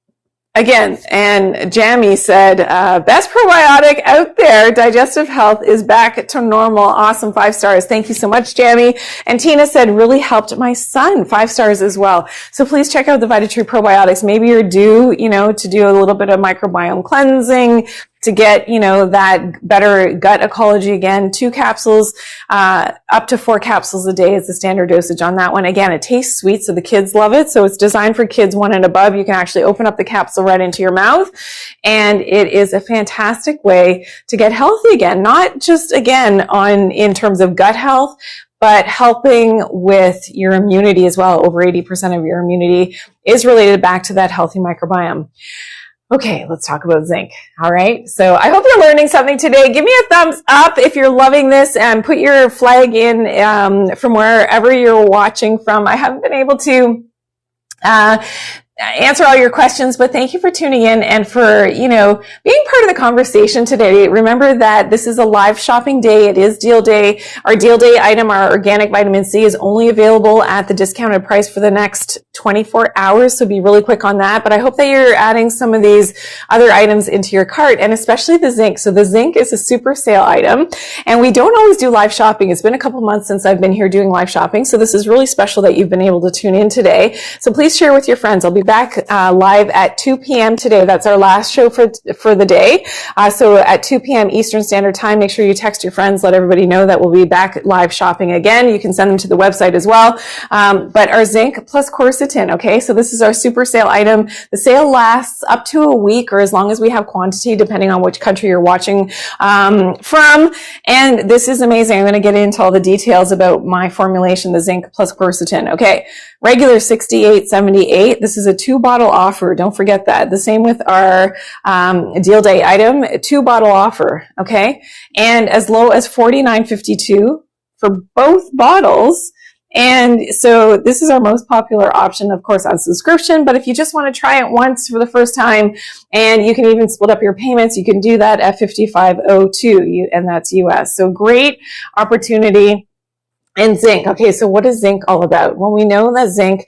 Again, and Jamie said, best probiotic out there, digestive health is back to normal. Awesome, 5 stars. Thank you so much, Jamie. And Tina said, really helped my son, 5 stars as well. So please check out the Vitatree probiotics. Maybe you're due, to do a little bit of microbiome cleansing, to get, that better gut ecology again. 2 capsules, up to 4 capsules a day is the standard dosage on that one. Again, it tastes sweet, so the kids love it. So it's designed for kids 1 and above. You can actually open up the capsule right into your mouth. And it is a fantastic way to get healthy again, not just again in terms of gut health, but helping with your immunity as well. Over 80% of your immunity is related back to that healthy microbiome. Okay, let's talk about zinc. All right. So I hope you're learning something today. Give me a thumbs up if you're loving this and put your flag in from wherever you're watching from. I haven't been able to answer all your questions, but thank you for tuning in and for, being part of the conversation today. Remember that this is a live shopping day. It is deal day. Our deal day item, our organic vitamin C, is only available at the discounted price for the next 24 hours. So be really quick on that. But I hope that you're adding some of these other items into your cart, and especially the zinc. So the zinc is a super sale item, and we don't always do live shopping. It's been a couple months since I've been here doing live shopping. So this is really special that you've been able to tune in today. So please share with your friends. I'll be back live at 2 p.m. today. That's our last show for the day. So at 2 p.m. Eastern Standard Time, make sure you text your friends, let everybody know that we'll be back live shopping again. You can send them to the website as well. But our zinc plus quercetin, okay? So this is our super sale item. The sale lasts up to a week or as long as we have quantity, depending on which country you're watching from. And this is amazing. I'm going to get into all the details about my formulation, the zinc plus quercetin. Okay. Regular $68.78. This is a 2-bottle offer. Don't forget that. The same with our deal day item, a 2-bottle offer. Okay. And as low as $49.52 for both bottles. And so this is our most popular option, of course, on subscription. But if you just want to try it once for the first time, and you can even split up your payments, you can do that at $55.02, and that's US. So great opportunity. And zinc. Okay, so what is zinc all about? Well, we know that zinc,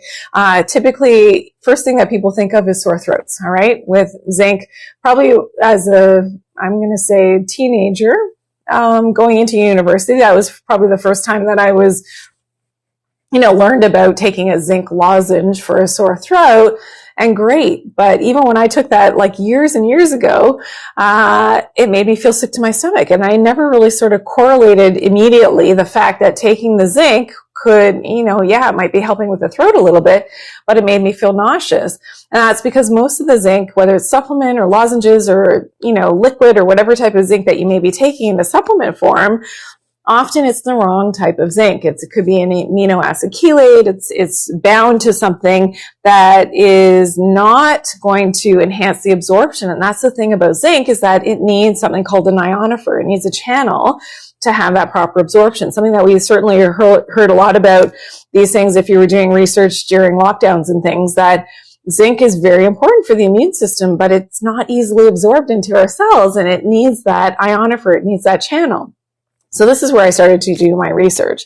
typically, first thing that people think of is sore throats, all right? With zinc, probably as I'm going to say teenager, going into university, that was probably the first time that I was, learned about taking a zinc lozenge for a sore throat. And great. But even when I took that like years and years ago, it made me feel sick to my stomach. And I never really sort of correlated immediately the fact that taking the zinc could, it might be helping with the throat a little bit, but it made me feel nauseous. And that's because most of the zinc, whether it's supplement or lozenges or, liquid or whatever type of zinc that you may be taking in the supplement form, often it's the wrong type of zinc. It could be an amino acid chelate. It's bound to something that is not going to enhance the absorption. And that's the thing about zinc, is that it needs something called an ionophore. It needs a channel to have that proper absorption. Something that we certainly heard a lot about these things if you were doing research during lockdowns and things, that zinc is very important for the immune system, but it's not easily absorbed into our cells, and it needs that ionophore. It needs that channel. So this is where I started to do my research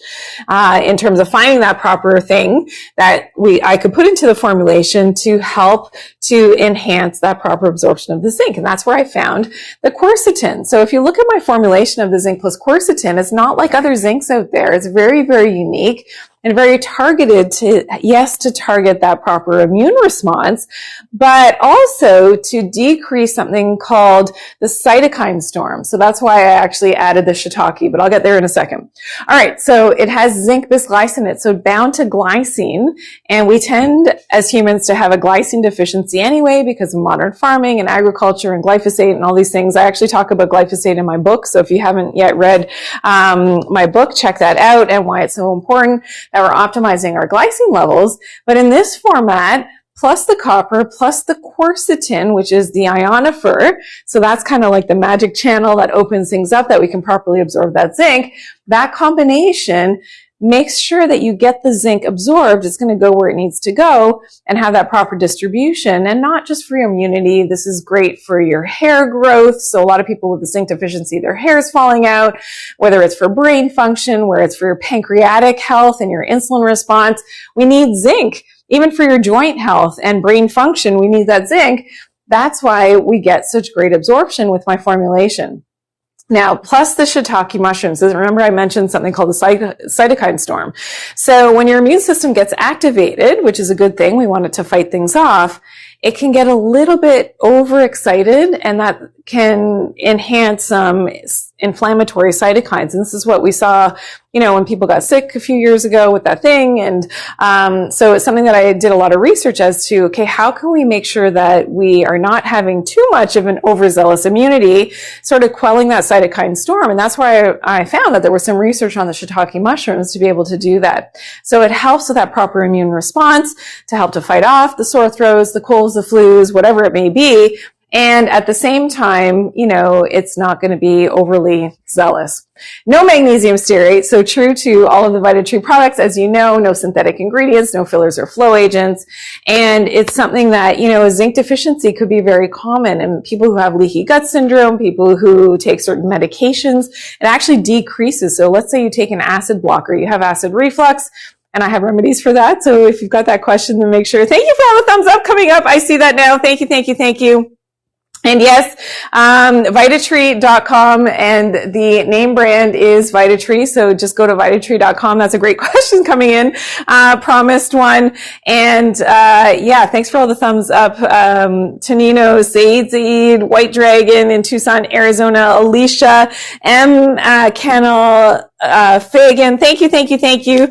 in terms of finding that proper thing that I could put into the formulation to help to enhance that proper absorption of the zinc. And that's where I found the quercetin. So if you look at my formulation of the zinc plus quercetin, it's not like other zincs out there. It's very, very unique and very targeted to target that proper immune response, but also to decrease something called the cytokine storm. So that's why I actually added the shiitake, but I'll get there in a second. All right, so it has zinc bisglycinate, so bound to glycine, and we tend as humans to have a glycine deficiency anyway because of modern farming and agriculture and glyphosate and all these things. I actually talk about glyphosate in my book, so if you haven't yet read my book, check that out, and why it's so important that we're optimizing our glycine levels. But in this format, plus the copper, plus the quercetin, which is the ionophore, so that's kind of like the magic channel that opens things up that we can properly absorb that zinc, that combination makes sure that you get the zinc absorbed. It's going to go where it needs to go and have that proper distribution, and not just for your immunity. This is great for your hair growth. So a lot of people with the zinc deficiency, their hair is falling out, whether it's for brain function, where it's for your pancreatic health and your insulin response. We need zinc. Even for your joint health and brain function, we need that zinc. That's why we get such great absorption with my formulation. Now, plus the shiitake mushrooms. Remember I mentioned something called the cytokine storm. So when your immune system gets activated, which is a good thing, we want it to fight things off, it can get a little bit overexcited, and that can enhance some inflammatory cytokines. And this is what we saw, when people got sick a few years ago with that thing. And so it's something that I did a lot of research as to, okay, how can we make sure that we are not having too much of an overzealous immunity, sort of quelling that cytokine storm. And that's why I found that there was some research on the shiitake mushrooms to be able to do that. So it helps with that proper immune response to help to fight off the sore throats, the colds, the flus, whatever it may be. And at the same time, you know, it's not going to be overly zealous. No magnesium stearate. So true to all of the Vitatree products, as you know, no synthetic ingredients, no fillers or flow agents. And it's something that, you know, a zinc deficiency could be very common in people who have leaky gut syndrome, people who take certain medications. It actually decreases. So let's say you take an acid blocker, you have acid reflux, and I have remedies for that. So if you've got that question, then make sure. Thank you for all the thumbs up coming up. I see that now. Thank you, thank you, thank you. And yes, Vitatree.com, and the name brand is Vitatree. So just go to Vitatree.com. That's a great question coming in. Promised one. And, yeah, thanks for all the thumbs up. Tanino, Zaid, White Dragon in Tucson, Arizona, Alicia, M. Kennel, Fagan, thank you,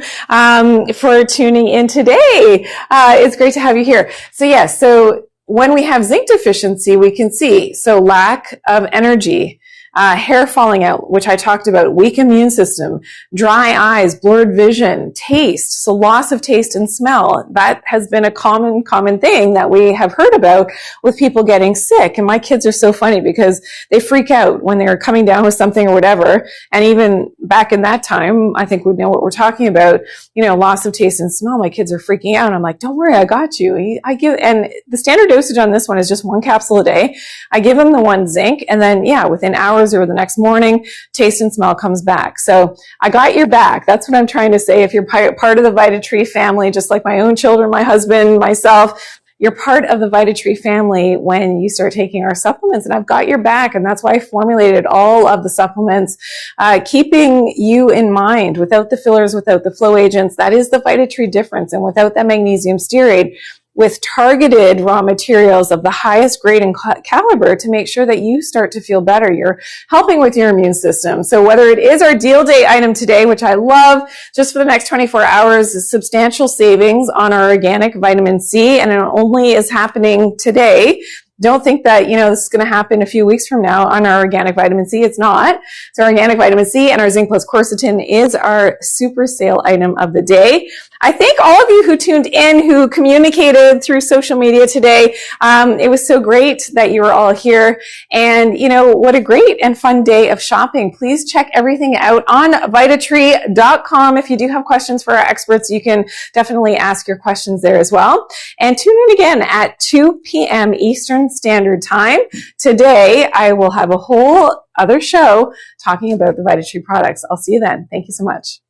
for tuning in today. It's great to have you here. So yes, so when we have zinc deficiency, we can see, so lack of energy, hair falling out, which I talked about, weak immune system, dry eyes, blurred vision, taste, so loss of taste and smell. That has been a common thing that we have heard about with people getting sick. And my kids are so funny because they freak out when they're coming down with something or whatever. And even back in that time, I think we'd know what we're talking about, you know, loss of taste and smell. My kids are freaking out. I'm like, don't worry, I got you. And the standard dosage on this one is just 1 capsule a day. I give them the 1 zinc, and then, yeah, within hours or the next morning, taste and smell comes back. So I got your back. That's what I'm trying to say. If you're part of the Vitatree family, just like my own children, my husband, myself, you're part of the Vitatree family when you start taking our supplements, and I've got your back. And that's why I formulated all of the supplements, keeping you in mind, without the fillers, without the flow agents. That is the Vitatree difference. And without that magnesium stearate, with targeted raw materials of the highest grade and caliber to make sure that you start to feel better. You're helping with your immune system. So whether it is our deal day item today, which I love, just for the next 24 hours, is substantial savings on our organic vitamin C, and it only is happening today. Don't think that, you know, this is going to happen a few weeks from now on our organic vitamin C. It's not. So organic vitamin C and our zinc plus quercetin is our super sale item of the day. I thank all of you who tuned in, who communicated through social media today. It was so great that you were all here. And, you know, what a great and fun day of shopping. Please check everything out on Vitatree.com. If you do have questions for our experts, you can definitely ask your questions there as well. And tune in again at 2 p.m. Eastern Standard Time. Today, I will have a whole other show talking about the Vitatree products. I'll see you then. Thank you so much.